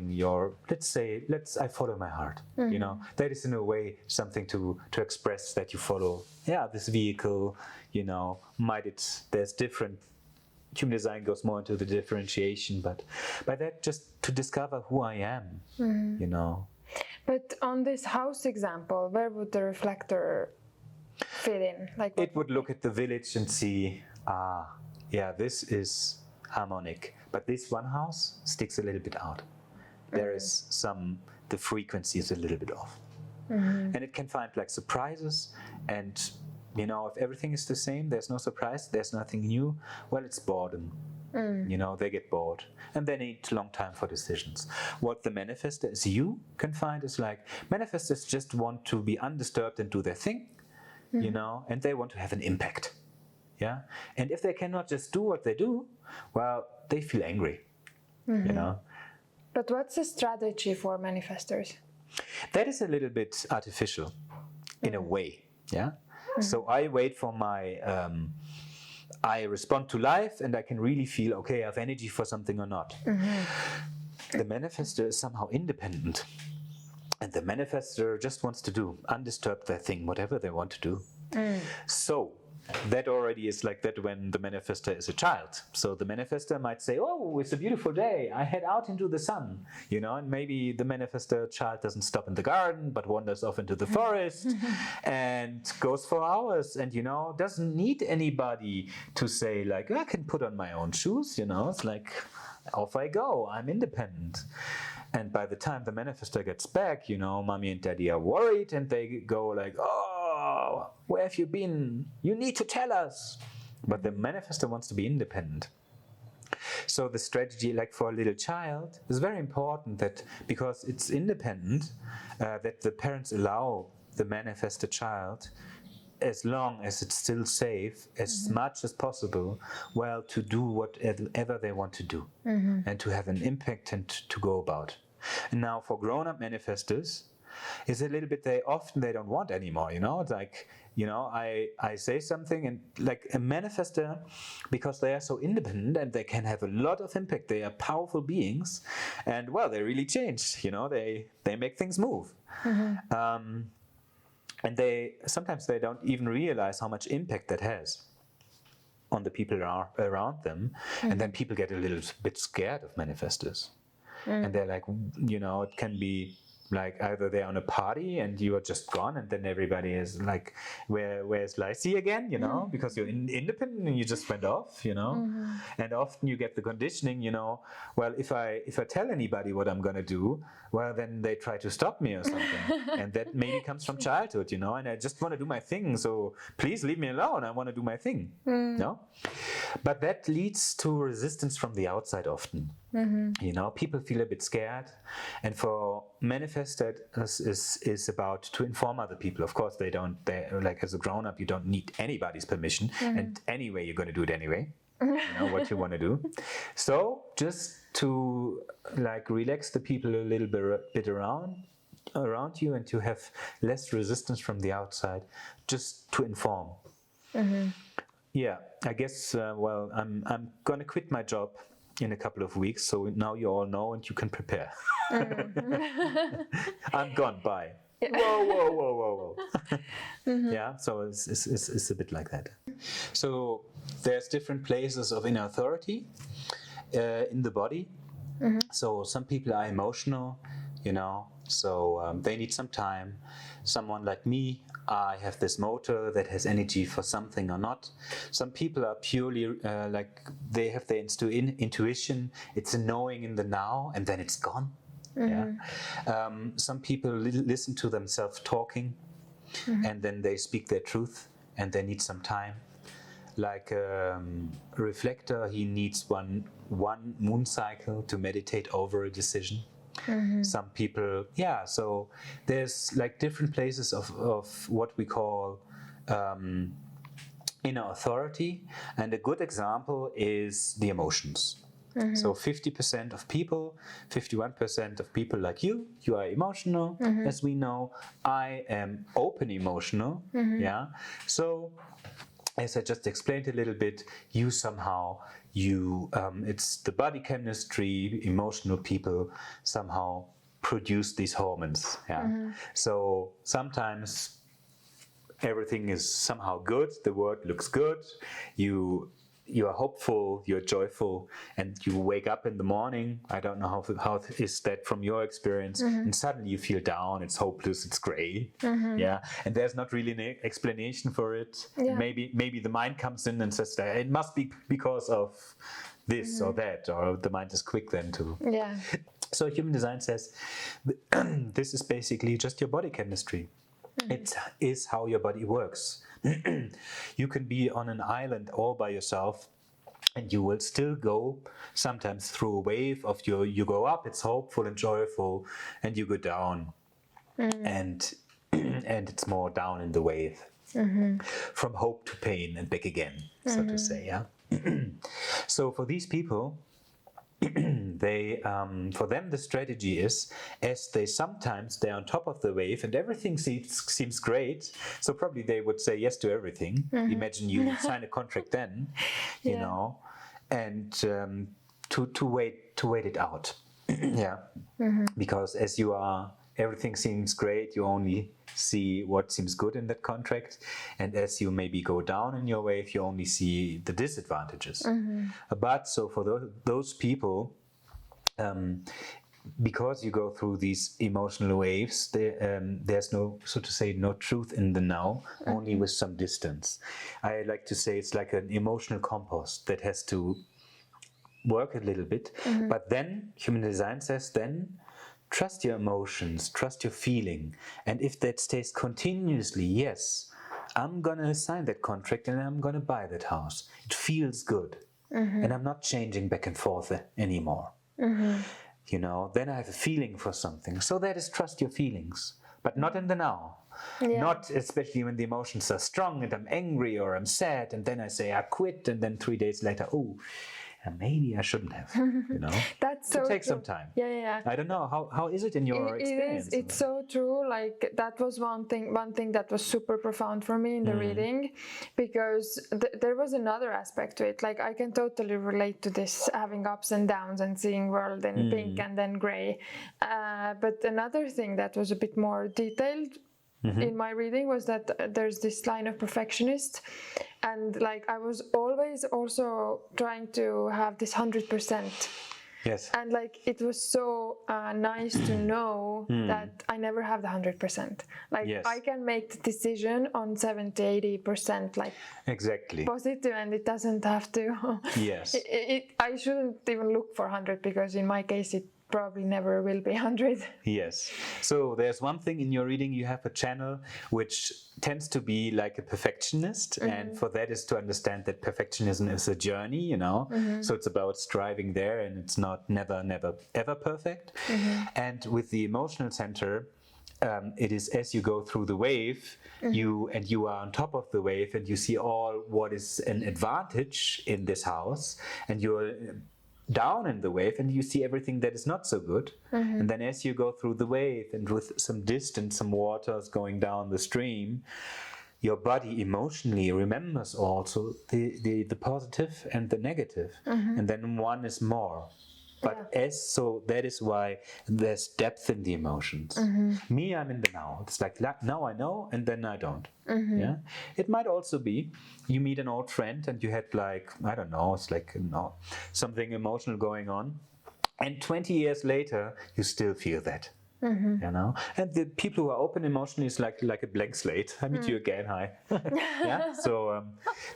your, I follow my heart. You know, that is in a way something to express that you follow. This vehicle. You know, there's different. Human design goes more into the differentiation, but by that, just to discover who I am. You know. But on this house example, where would the reflector fit in? Like, it would look at the village and see, this is harmonic, but this one house sticks a little bit out. There is the frequency is a little bit off. And it can find like surprises, and you know, if everything is the same, there's no surprise, there's nothing new, well, it's boredom. You know, they get bored and they need a long time for decisions. What the manifestor is you can find is like, manifestors just want to be undisturbed and do their thing, you know, and they want to have an impact. And if they cannot just do what they do, well, they feel angry, you know. But what's the strategy for manifestors? That is a little bit artificial in a way, So I wait for my... I respond to life and I can really feel, okay, I have energy for something or not. The manifestor is somehow independent. And the manifestor just wants to do undisturbed their thing, whatever they want to do. So that already is like that when the manifestor is a child. So the manifestor might say, oh, it's a beautiful day, I head out into the sun, you know, and maybe the manifestor child doesn't stop in the garden but wanders off into the forest and goes for hours and, you know, doesn't need anybody to say like, I can put on my own shoes, you know. It's like, off I go, I'm independent. And by the time the manifestor gets back, you know, mommy and daddy are worried and they go like, oh, where have you been? You need to tell us. But the manifestor wants to be independent. So the strategy, like for a little child, is very important that because it's independent, that the parents allow the manifestor child, as long as it's still safe, as much as possible, well, to do whatever they want to do and to have an impact and to go about. And now for grown-up manifestors, it's a little bit, they don't want anymore, you know. It's like, you know, I say something and like a manifestor, because they are so independent and they can have a lot of impact, they are powerful beings, and well, they really change, you know, they make things move. And sometimes they don't even realize how much impact that has on the people around them. And then people get a little bit scared of manifestors. And they're like, you know, it can be like either they're on a party and you are just gone, and then everybody is like, where's Lacey again, you know, because you're independent and you just went off, you know. And often you get the conditioning, you know, well, if I tell anybody what I'm going to do, well, then they try to stop me or something. And that maybe comes from childhood, you know, and I just want to do my thing, so please leave me alone, I want to do my thing. No? But that leads to resistance from the outside often. You know, people feel a bit scared, and for manifested is about to inform other people. Of course, they like, as a grown-up, you don't need anybody's permission, and anyway, you're going to do it anyway. You know what you want to do. So just to like relax the people a little bit around you, and to have less resistance from the outside, just to inform. Yeah, I guess. Well, I'm going to quit my job in a couple of weeks, so now you all know and you can prepare. I'm gone, bye. Whoa. Yeah, so it's a bit like that. So there's different places of inner authority in the body. So some people are emotional, you know, so they need some time. Someone like me, I have this motor that has energy for something or not. Some people are purely like they have their intuition. It's a knowing in the now, and then it's gone. Some people listen to themselves talking, and then they speak their truth, and they need some time. Like a reflector, he needs one moon cycle to meditate over a decision. Some people, so there's like different places of what we call inner authority, and a good example is the emotions. So 50% of people, 51% of people like you are emotional, as we know. I am open emotional, So as I just explained a little bit, it's the body chemistry, emotional people somehow produce these hormones. So sometimes everything is somehow good, the world looks good, you are hopeful, you're joyful, and you wake up in the morning. I don't know how is that from your experience, and suddenly you feel down, it's hopeless, it's gray. And there's not really an explanation for it. Maybe the mind comes in and says that it must be because of this or that, or the mind is quick then to. So human design says this is basically just your body chemistry. It is how your body works. You can be on an island all by yourself, and you will still go sometimes through a wave of you go up, it's hopeful and joyful, and you go down, and it's more down in the wave, from hope to pain and back again, so to say. So for these people, for them the strategy is, as they're on top of the wave and everything seems great, so probably they would say yes to everything. Imagine you sign a contract then, you know, and to wait it out. Because as you are everything seems great, you only see what seems good in that contract, and as you maybe go down in your wave, you only see the disadvantages. But so for those people, because you go through these emotional waves, there's no, so to say, no truth in the now, only with some distance. I like to say it's like an emotional compost that has to work a little bit. But then human design says, then trust your emotions, trust your feeling. And if that stays continuously, yes, I'm going to sign that contract and I'm going to buy that house. It feels good. And I'm not changing back and forth anymore. You know, then I have a feeling for something. So that is trust your feelings, but not in the now. Not especially when the emotions are strong and I'm angry or I'm sad, and then I say I quit, and then 3 days later, oh, maybe I shouldn't have, you know. That's so to take true. some time. Yeah. I don't know, how is it in your experience? It is. It's so true. Like that was one thing that was super profound for me in the reading, because there was another aspect to it. Like I can totally relate to this, having ups and downs and seeing world in pink and then gray. But another thing that was a bit more detailed in my reading was that there's this line of perfectionist, and like I was always also trying to have this 100%. Yes. And like it was so nice to know that I never have the 100%. Like I can make the decision on 70-80%, like exactly positive, and it doesn't have to. Yes. I shouldn't even look for 100, because in my case it probably never will be 100. Yes. So there's one thing in your reading, you have a channel which tends to be like a perfectionist, and for that is to understand that perfectionism is a journey, you know. So it's about striving there, and it's not never ever perfect. And with the emotional center, it is as you go through the wave, you are on top of the wave, and you see all what is an advantage in this house, and you're down in the wave and you see everything that is not so good. And then as you go through the wave, and with some distance, some waters going down the stream, your body emotionally remembers also the positive and the negative, and then one is more. But so that is why there's depth in the emotions. Me, I'm in the now. It's like now I know, and then I don't. Yeah. It might also be you meet an old friend and you had like, I don't know, it's like, you know, something emotional going on, and 20 years later you still feel that. You know, and the people who are open emotionally is like a blank slate. I meet you again, hi. Yeah. So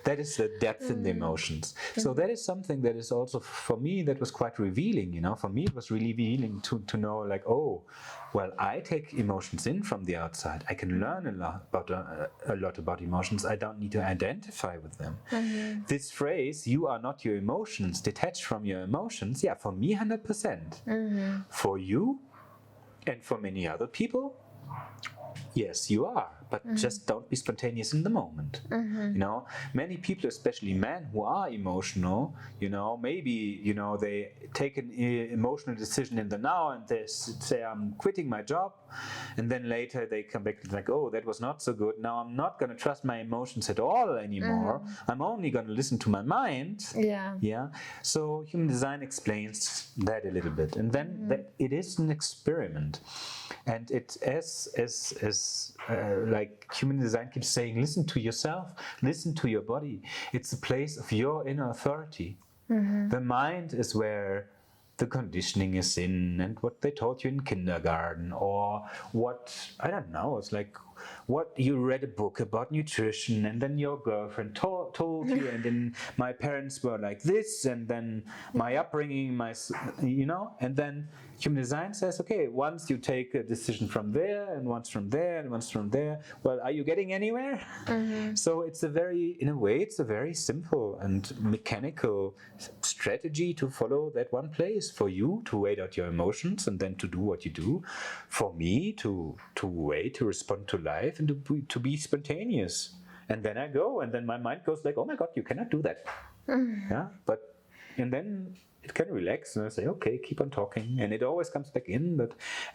that is the depth in the emotions. So that is something that is also for me that was quite revealing. You know, for me it was really revealing to know, like, oh, well, I take emotions in from the outside. I can learn a lot about emotions. I don't need to identify with them. This phrase, "You are not your emotions," detached from your emotions. Yeah, for me, 100%. For you. And for many other people, yes, you are, but just don't be spontaneous in the moment. You know, many people, especially men who are emotional, you know, maybe, you know, they take an emotional decision in the now and they say, I'm quitting my job. And then later they come back and like, oh, that was not so good. Now I'm not going to trust my emotions at all anymore. I'm only going to listen to my mind. Yeah. So human design explains that a little bit. And then that it is an experiment. And it like human design keeps saying, listen to yourself, listen to your body. It's a place of your inner authority. The mind is where the conditioning is in, and what they taught you in kindergarten, or what, I don't know, it's like what you read a book about nutrition, and then your girlfriend told you, and then my parents were like this, and then my upbringing, you know, and then human design says, okay, once you take a decision from there, and once from there, and once from there, well, are you getting anywhere? So it's in a way, it's a very simple and mechanical strategy to follow that one place. For you to wait out your emotions and then to do what you do. For me to wait, to respond to life, and to be spontaneous. And then I go, and then my mind goes like, oh my God, you cannot do that. Yeah, and then it can relax, and I say, okay, keep on talking, and it always comes back in.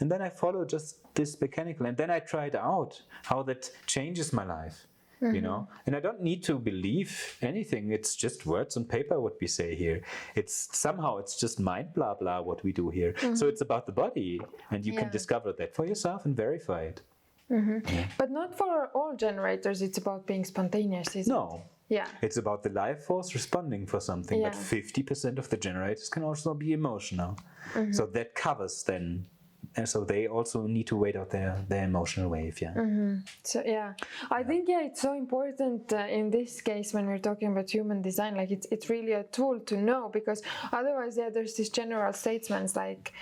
And then I follow just this mechanical, and then I try it out, how that changes my life. you know, and I don't need to believe anything. It's just words on paper, what we say here. It's just mind blah blah what we do here. So it's about the body, and you can discover that for yourself and verify it. But not for all generators, it's about being spontaneous, isn't it? Yeah. It's about the life force responding for something, but 50% of the generators can also be emotional. So that covers then. And so they also need to wait out their emotional wave, So I think it's so important in this case when we're talking about human design, like it's really a tool to know, because otherwise there's these general statements like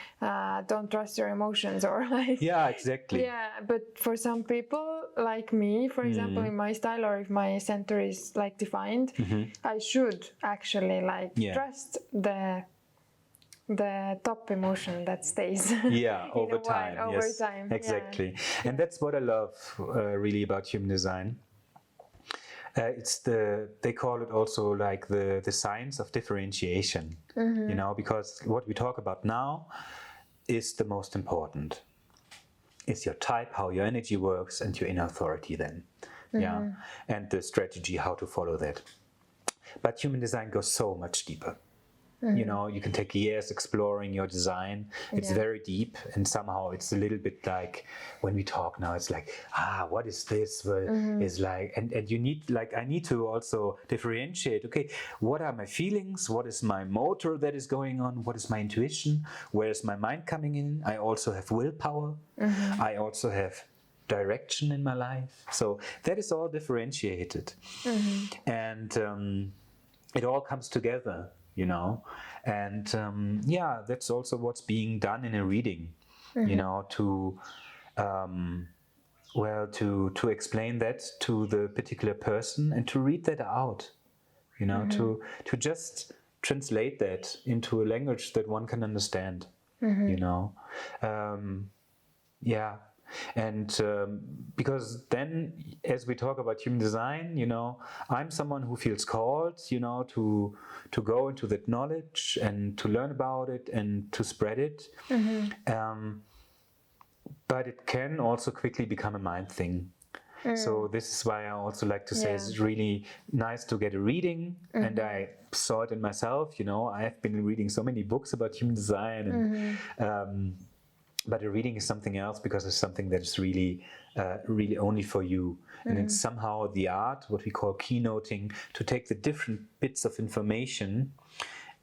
don't trust your emotions, or like exactly. But for some people like me, for example, in my style, or if my center is like defined, I should actually like trust the top emotion that stays over time. Exactly. And that's what I love really about human design. They call it also like the science of differentiation, you know, because what we talk about now is the most important. It's your type, how your energy works, and your inner authority then, and the strategy, how to follow that. But human design goes so much deeper. You know, you can take years exploring your design. It's very deep, and somehow it's a little bit like when we talk now, it's like, what is this? It's like, and you need, like, I need to also differentiate, okay, what are my feelings? What is my motor that is going on? What is my intuition? Where is my mind coming in? I also have willpower. I also have direction in my life. So that is all differentiated. And it all comes together. You know, and that's also what's being done in a reading, you know, to explain that to the particular person and to read that out, you know, to just translate that into a language that one can understand, you know, And because then, as we talk about human design, you know, I'm someone who feels called, you know, to go into that knowledge and to learn about it and to spread it. But it can also quickly become a mind thing. So this is why I also like to say it's really nice to get a reading, and I saw it in myself. You know, I have been reading so many books about human design, and but a reading is something else, because it's something that is really, really only for you. And it's somehow the art, what we call keynoting, to take the different bits of information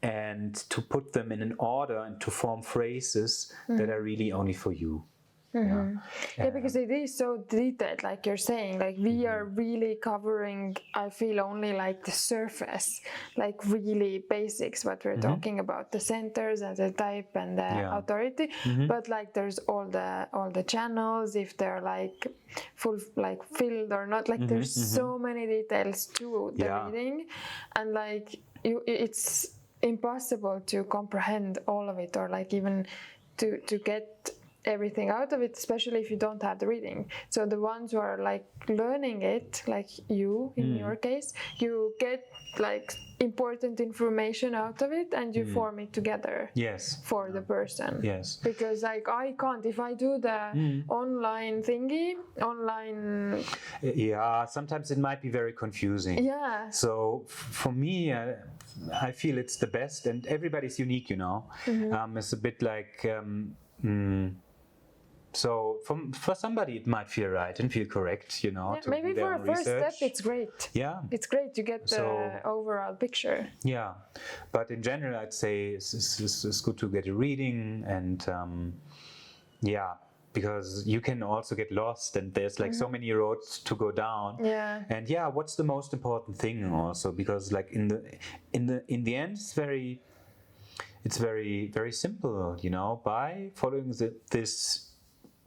and to put them in an order and to form phrases that are really only for you. Yeah, because it is so detailed, like you're saying, like we are really covering, I feel, only like the surface, like really basics, what we're talking about, the centers and the type and the authority, but like there's all the channels, if they're like filled or not, like there's so many details to the reading, and like it's impossible to comprehend all of it, or like even to get everything out of it, especially if you don't have the reading. So the ones who are like learning it, like you in your case, you get like important information out of it and you form it together for the person. Because like I can't, if I do the online thingy, sometimes it might be very confusing. So for me, I feel it's the best, and everybody's unique, you know. It's a bit like so for somebody it might feel right and feel correct, you know. To maybe for a first step it's great. It's great to get the overall picture. But in general I'd say it's good to get a reading, and because you can also get lost, and there's like so many roads to go down. And what's the most important thing also, because like in the end it's very, very simple, you know. By following this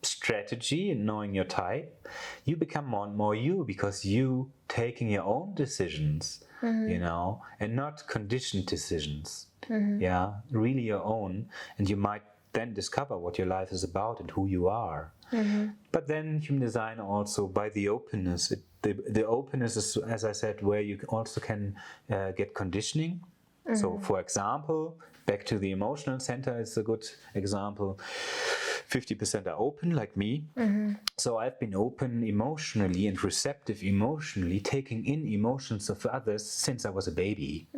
strategy and knowing your type, you become more and more you, because you taking your own decisions, you know, and not conditioned decisions. Really your own, and you might then discover what your life is about and who you are. But then human design also, by the openness, the openness is, as I said, where you also can get conditioning. So for example, back to the emotional center is a good example. 50% are open, like me. So I've been open emotionally and receptive emotionally, taking in emotions of others since I was a baby.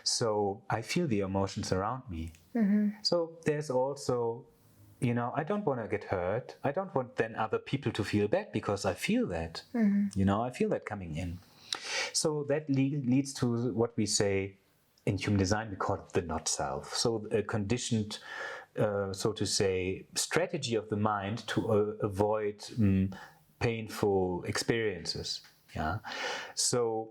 So I feel the emotions around me. So there's also, you know, I don't want to get hurt. I don't want then other people to feel bad because I feel that. You know, I feel that coming in. So that leads to what we say in human design, we call it the not self. So a conditioned, so to say, strategy of the mind to avoid painful experiences. Yeah. So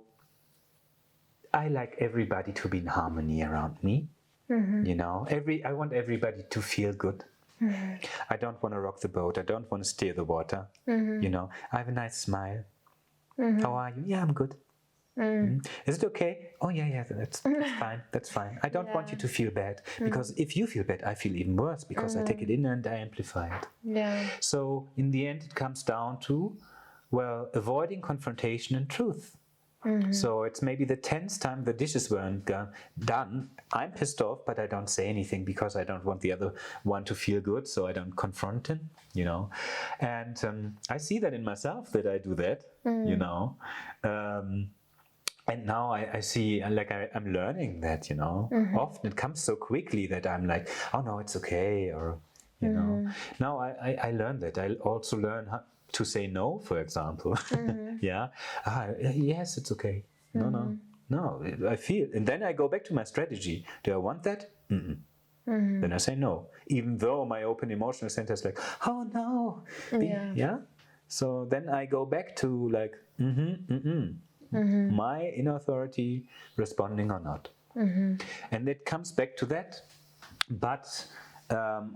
I like everybody to be in harmony around me. You know, I want everybody to feel good. I don't want to rock the boat. I don't want to steer the water. You know, I have a nice smile. How are you? Yeah, I'm good. Is it okay? Oh yeah, that's fine. That's fine. I don't want you to feel bad, because if you feel bad, I feel even worse, because I take it in and I amplify it. Yeah. So in the end, it comes down to, well, avoiding confrontation and truth. So it's maybe the 10th time the dishes weren't done. I'm pissed off, but I don't say anything because I don't want the other one to feel good, so I don't confront him, you know. And I see that in myself, that I do that, you know. And now I see, like, I'm learning that, you know. Often it comes so quickly that I'm like, oh no, it's okay, or, you know. Now I learned that. I also learn how to say no, for example. Yeah. Yes, it's okay. No, I feel. And then I go back to my strategy. Do I want that? Then I say no. Even though my open emotional center is like, oh no. Yeah. So then I go back to like, my inner authority responding or not. And it comes back to that. But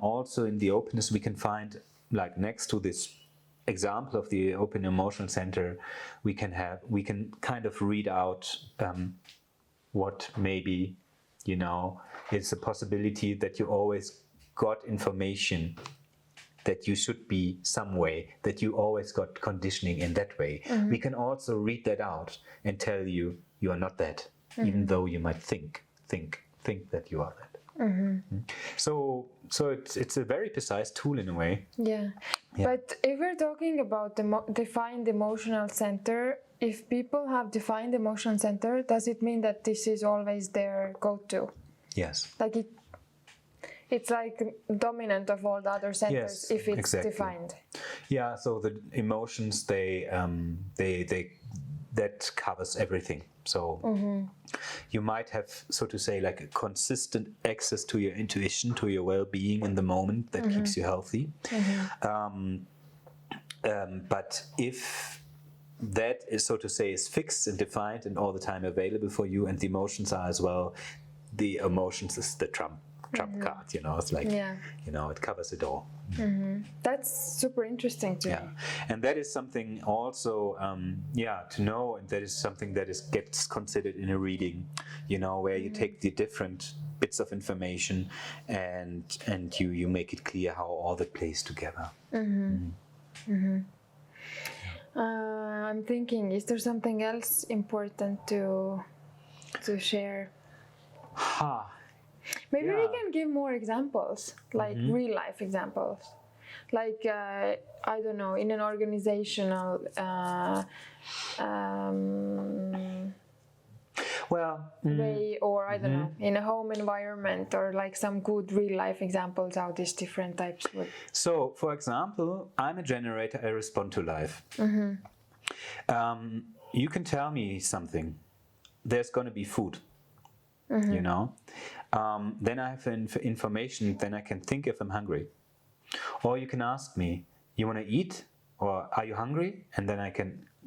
also in the openness we can find, like, next to this example of the open emotional center, we can kind of read out what maybe, you know, it's a possibility that you always got information that you should be some way, that you always got conditioning in that way. We can also read that out and tell you are not that, even though you might think that you are that. So it's a very precise tool in a way. Yeah. But if we're talking about the defined emotional center, if people have defined emotional center, does it mean that this is always their go-to? Yes. Like it's like dominant of all the other centers, if it's defined. Yeah. So the emotions, they that covers everything. So you might have, so to say, like a consistent access to your intuition, to your well-being in the moment that keeps you healthy. But if that is, so to say, is fixed and defined and all the time available for you, and the emotions are as well, the emotions is the trump card, you know. It's like, you know, it covers it all. That's super interesting to me. And that is something also, to know, and that is something that gets considered in a reading, you know, where you take the different bits of information and you make it clear how all that plays together. I'm thinking, is there something else important to share? Maybe we can give more examples, like real life examples. Like, I don't know, in an organizational way, or I don't know, in a home environment, or like some good real life examples how these different types would. So, for example, I'm a generator, I respond to life. You can tell me something. There's going to be food. You know, then I have information, then I can think if I'm hungry. Or you can ask me, you want to eat, or are you hungry? And then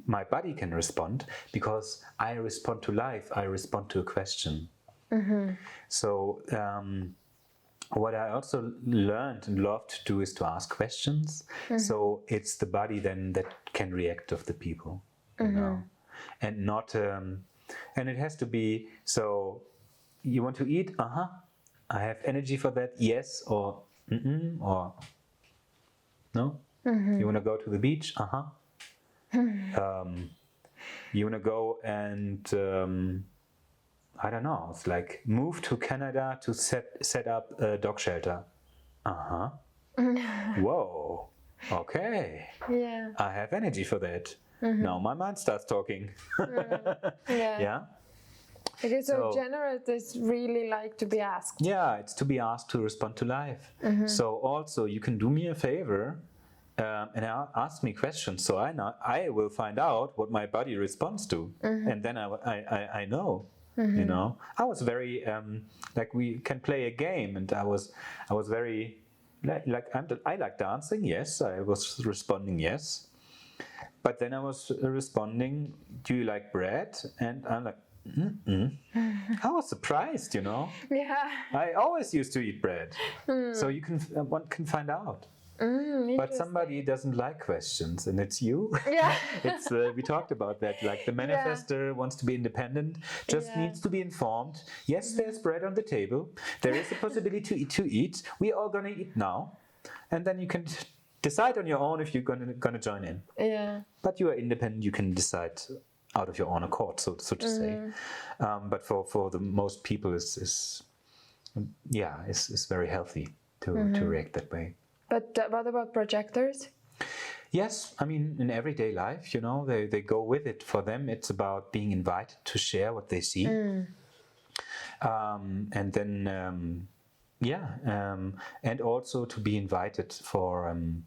my body can respond, because I respond to life, I respond to a question. So what I also learned and love to do is to ask questions. So it's the body then that can react of the people, you know, and not, and it has to be, so you want to eat? I have energy for that. Yes, or or no. You want to go to the beach? You want to go and I don't know. It's like move to Canada to set up a dog shelter. Whoa, okay. Yeah. I have energy for that. Now my mind starts talking. Yeah. Yeah. Okay, so generators really like to be asked. Yeah, it's to be asked to respond to life. So also you can do me a favor and ask me questions, so I will find out what my body responds to, and then I know. You know, I was very like we can play a game, and I was very I like dancing. Yes, I was responding yes, but then I was responding, do you like bread? And I'm like, I was surprised, you know. Yeah. I always used to eat bread, so you can one can find out. But somebody doesn't like questions, and it's you. Yeah. It's we talked about that. Like the manifestor wants to be independent, just needs to be informed. Yes, there's bread on the table. There is a possibility to eat. We are gonna eat now, and then you can decide on your own if you're gonna join in. Yeah. But you are independent. You can decide out of your own accord, so to say. But for the most people, is very healthy to react that way. But what about projectors? Yes, I mean, in everyday life, you know, they go with it. For them, it's about being invited to share what they see. And then, and also to be invited for, and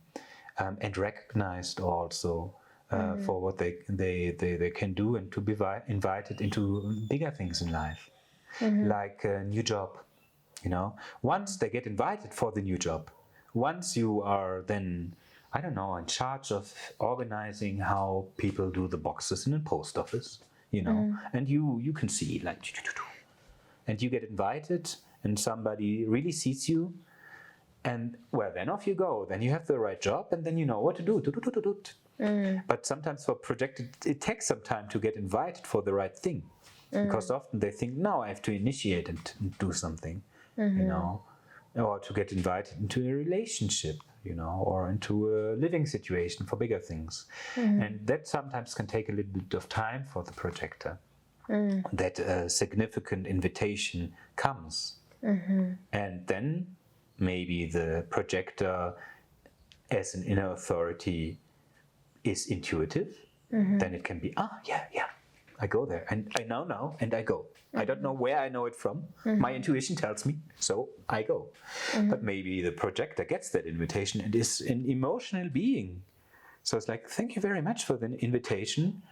recognized also for what they can do, and to be invited into bigger things in life, like a new job, you know. Once they get invited for the new job, once you are then, I don't know, in charge of organizing how people do the boxes in a post office, you know, and you can see like, and you get invited and somebody really sees you, and well, then off you go. Then you have the right job, and then you know what to do. But sometimes for Projector, it takes some time to get invited for the right thing, because often they think, no, I have to initiate and do something, you know. Or to get invited into a relationship, you know, or into a living situation for bigger things. And that sometimes can take a little bit of time for the projector, that a significant invitation comes. And then maybe the projector, as an inner authority, is intuitive. Then it can be, I go there, and I now, and I go. I don't know where I know it from. My intuition tells me, so I go. But maybe the projector gets that invitation and is an emotional being. So it's like, thank you very much for the invitation.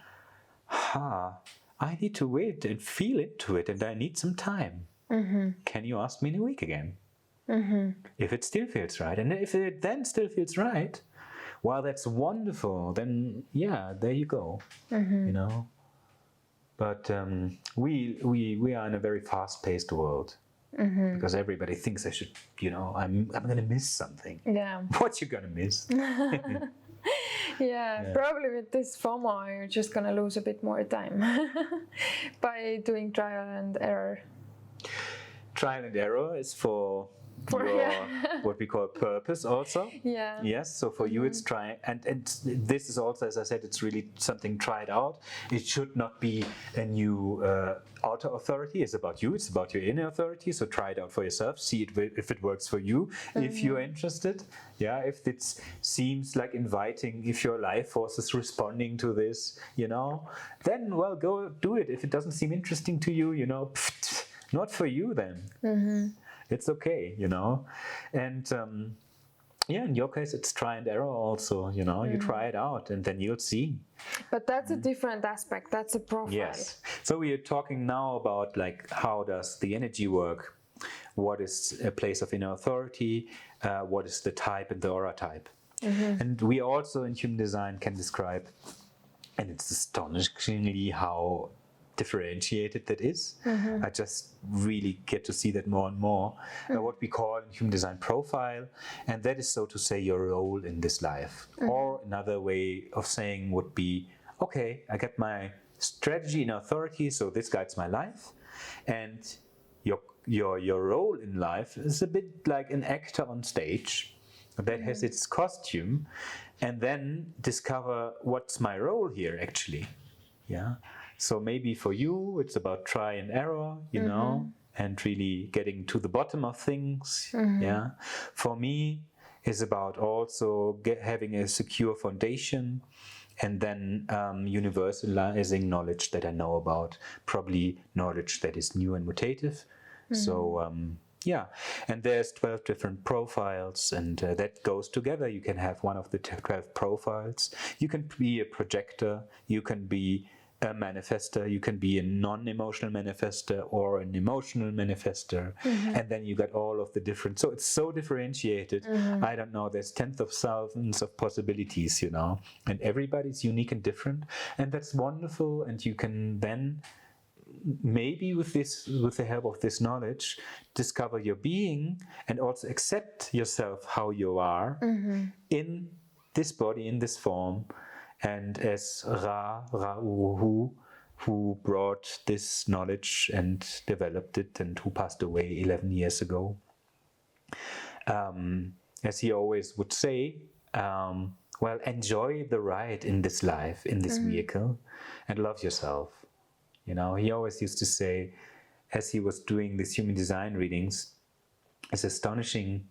I need to wait and feel into it, and I need some time. Can you ask me in a week again? If it still feels right. And if it then still feels right, well, that's wonderful. Then, yeah, there you go. You know? But we are in a very fast-paced world, because everybody thinks I should, you know, I'm going to miss something. Yeah. What you going to miss? Yeah, probably with this FOMO, you're just going to lose a bit more time by doing trial and error. Trial and error is for your what we call purpose also. Yeah. Yes, so for you it's try, and this is also, as I said, it's really something tried out. It should not be a new outer authority. It's about you, it's about your inner authority. So try it out for yourself, see it if it works for you, if you're interested. Yeah, if it seems like inviting, if your life force is responding to this, you know, then well, go do it. If it doesn't seem interesting to you, you know, not for you then. It's okay, you know. And in your case, it's try and error also, you know. You try it out and then you'll see. But that's a different aspect. That's a profile. Yes. So we are talking now about like, how does the energy work? What is a place of inner authority? What is the type and the aura type? And we also in human design can describe, and it's astonishingly how differentiated that is. I just really get to see that more and more. What we call in human design profile, and that is, so to say, your role in this life. Or another way of saying would be, okay, I get my strategy in authority, so this guides my life, and your role in life is a bit like an actor on stage that has its costume, and then discover what's my role here actually. Yeah. So maybe for you, it's about try and error, you know, and really getting to the bottom of things. Yeah. For me, is about also having a secure foundation, and then universalizing knowledge that I know about, probably knowledge that is new and mutative. So yeah, and there's 12 different profiles, and that goes together. You can have one of the 12 profiles. You can be a projector, you can be a manifestor, you can be a non-emotional manifestor or an emotional manifestor, and then you got all of the different, so it's so differentiated. I don't know, there's tens of thousands of possibilities, you know, and everybody's unique and different, and that's wonderful. And you can then maybe with the help of this knowledge, discover your being and also accept yourself how you are in this body, in this form. And as Ra-Uru, who brought this knowledge and developed it, and who passed away 11 years ago, as he always would say, well, enjoy the ride in this life, in this vehicle, and love yourself. You know, he always used to say, as he was doing these human design readings, it's astonishing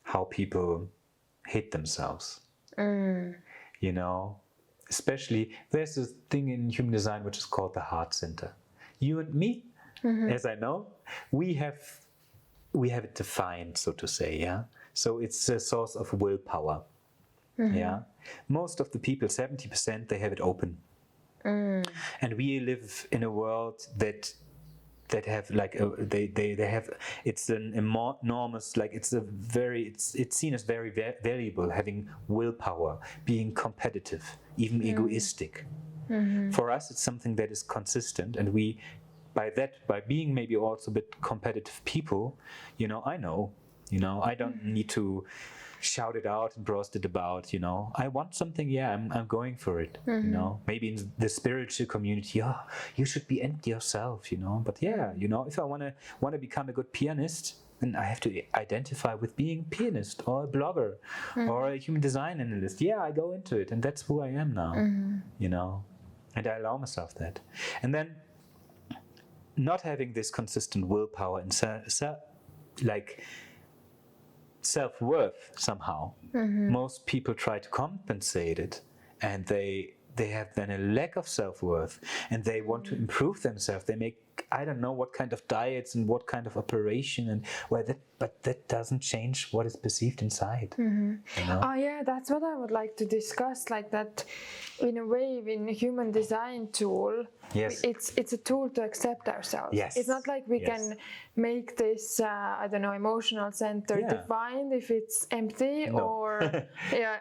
how people hate themselves. You know, especially, there's this thing in human design which is called the heart center. You and me, as I know, we have it defined, so to say, yeah? So it's a source of willpower, yeah? Most of the people, 70%, they have it open. And we live in a world that have like they have, it's an enormous, like it's seen as very valuable, having willpower, being competitive, even egoistic. For us, it's something that is consistent, and we, by being maybe also a bit competitive people, you know, I don't need to shout it out and boast it about, you know. I want something, yeah, I'm going for it, you know. Maybe in the spiritual community, you should be empty yourself, you know. But yeah, you know, if I want to become a good pianist, then I have to identify with being a pianist or a blogger or a human design analyst. Yeah, I go into it, and that's who I am now, you know. And I allow myself that. And then not having this consistent willpower and self-worth somehow. Most people try to compensate it, and they have then a lack of self-worth, and they want to improve themselves. They make, I don't know what kind of diets and what kind of operation, and but that doesn't change what is perceived inside. You know? Oh yeah, that's what I would like to discuss. Like that, in a way, in a human design tool, it's a tool to accept ourselves. Yes. It's not like we can make this I don't know, emotional center defined if it's empty or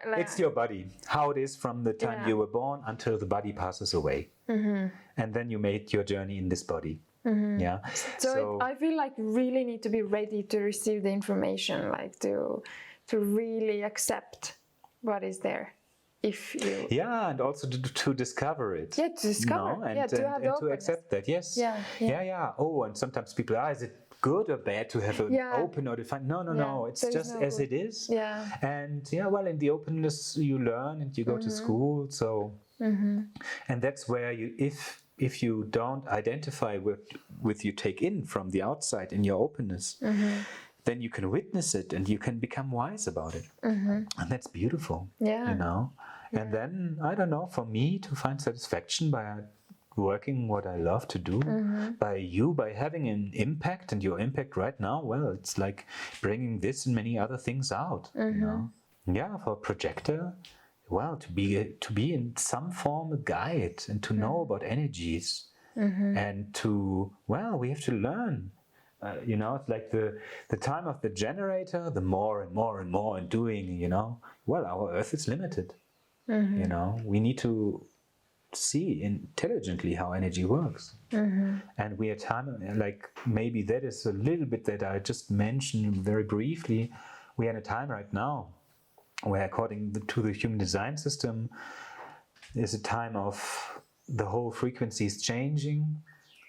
like, it's your body, how it is from the time you were born until the body passes away, and then you made your journey in this body. Yeah. So I feel like you really need to be ready to receive the information, like to really accept what is there. If you and also to discover it. Yeah, to discover. You know, and to accept that. Yes. Yeah. Oh, and sometimes people is it good or bad to have an open or defined? No. It's just as it is. Yeah. And well, in the openness you learn and you go to school. So and that's where you, if you don't identify with you take in from the outside in your openness, then you can witness it and you can become wise about it. And that's beautiful. Yeah. You know? And then, I don't know, for me to find satisfaction by working what I love to do, by having an impact, and your impact right now, well, it's like bringing this and many other things out, you know? Yeah, for a projector, well, to be in some form a guide and to know about energies, and to, well, we have to learn. You know, it's like the time of the generator, the more and more and more and doing, you know, well, our earth is limited. You know, we need to see intelligently how energy works. And we are time, like maybe that is a little bit that I just mentioned very briefly. We are in a time right now where, according to the human design system, is a time of the whole frequencies changing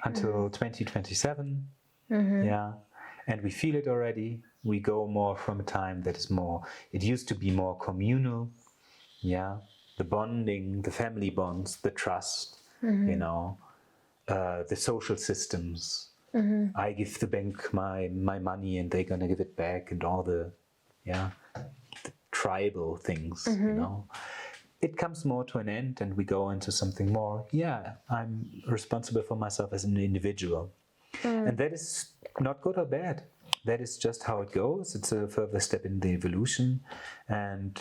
until 2027. Yeah, and we feel it already. We go more from a time that is more, it used to be more communal. Yeah, the bonding, the family bonds, the trust, you know, the social systems. I give the bank my money and they're gonna give it back, and all the tribal things, you know. It comes more to an end and we go into something more, I'm responsible for myself as an individual. And that is not good or bad. That is just how it goes. It's a further step in the evolution. And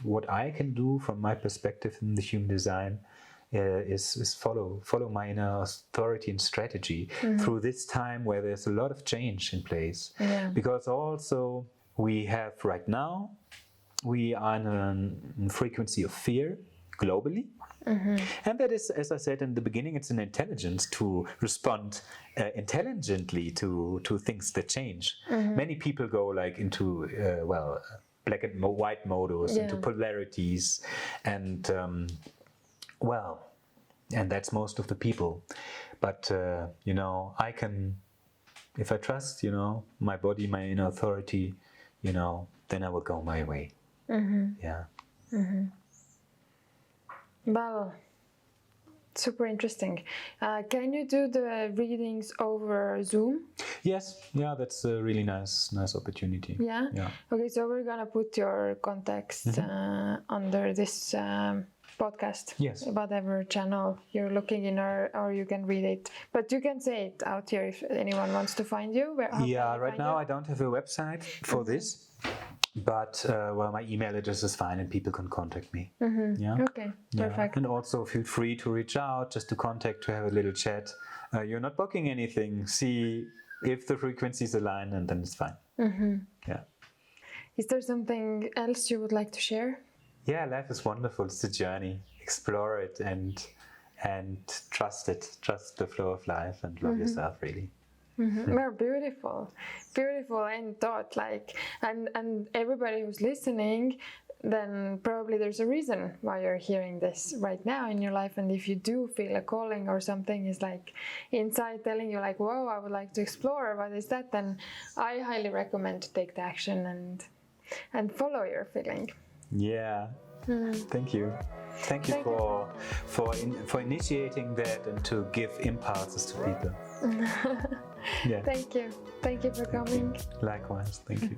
what I can do from my perspective in the human design is follow my inner authority and strategy through this time where there's a lot of change in place. Because also we have right now, we are in a frequency of fear globally. And that is, as I said in the beginning, it's an intelligence to respond intelligently to things that change. Many people go like into, black and white modus, into polarities, and and that's most of the people. But, you know, I can, if I trust, you know, my body, my inner authority, you know, then I will go my way. Well, super interesting. Can you do the readings over Zoom? Yes, that's a really nice opportunity. Yeah? Okay, so we're gonna put your contacts under this podcast. Yes. Whatever channel you're looking in, or you can read it. But you can say it out here if anyone wants to find you. Right now I don't have a website for this. But my email address is fine and people can contact me. Okay, perfect. And also feel free to reach out, just to contact, to have a little chat. You're not booking anything. See if the frequencies align, and then it's fine. Is there something else you would like to share? Yeah, life is wonderful. It's a journey. Explore it and trust it. Trust the flow of life and love yourself, really. Well, beautiful end thought, like, and everybody who's listening, then probably there's a reason why you're hearing this right now in your life. And if you do feel a calling or something is like inside telling you like, whoa, I would like to explore, what is that? Then I highly recommend to take the action and follow your feeling. Thank you. Thank you for initiating that and to give impulses to people. Thank you for coming. Likewise, thank you.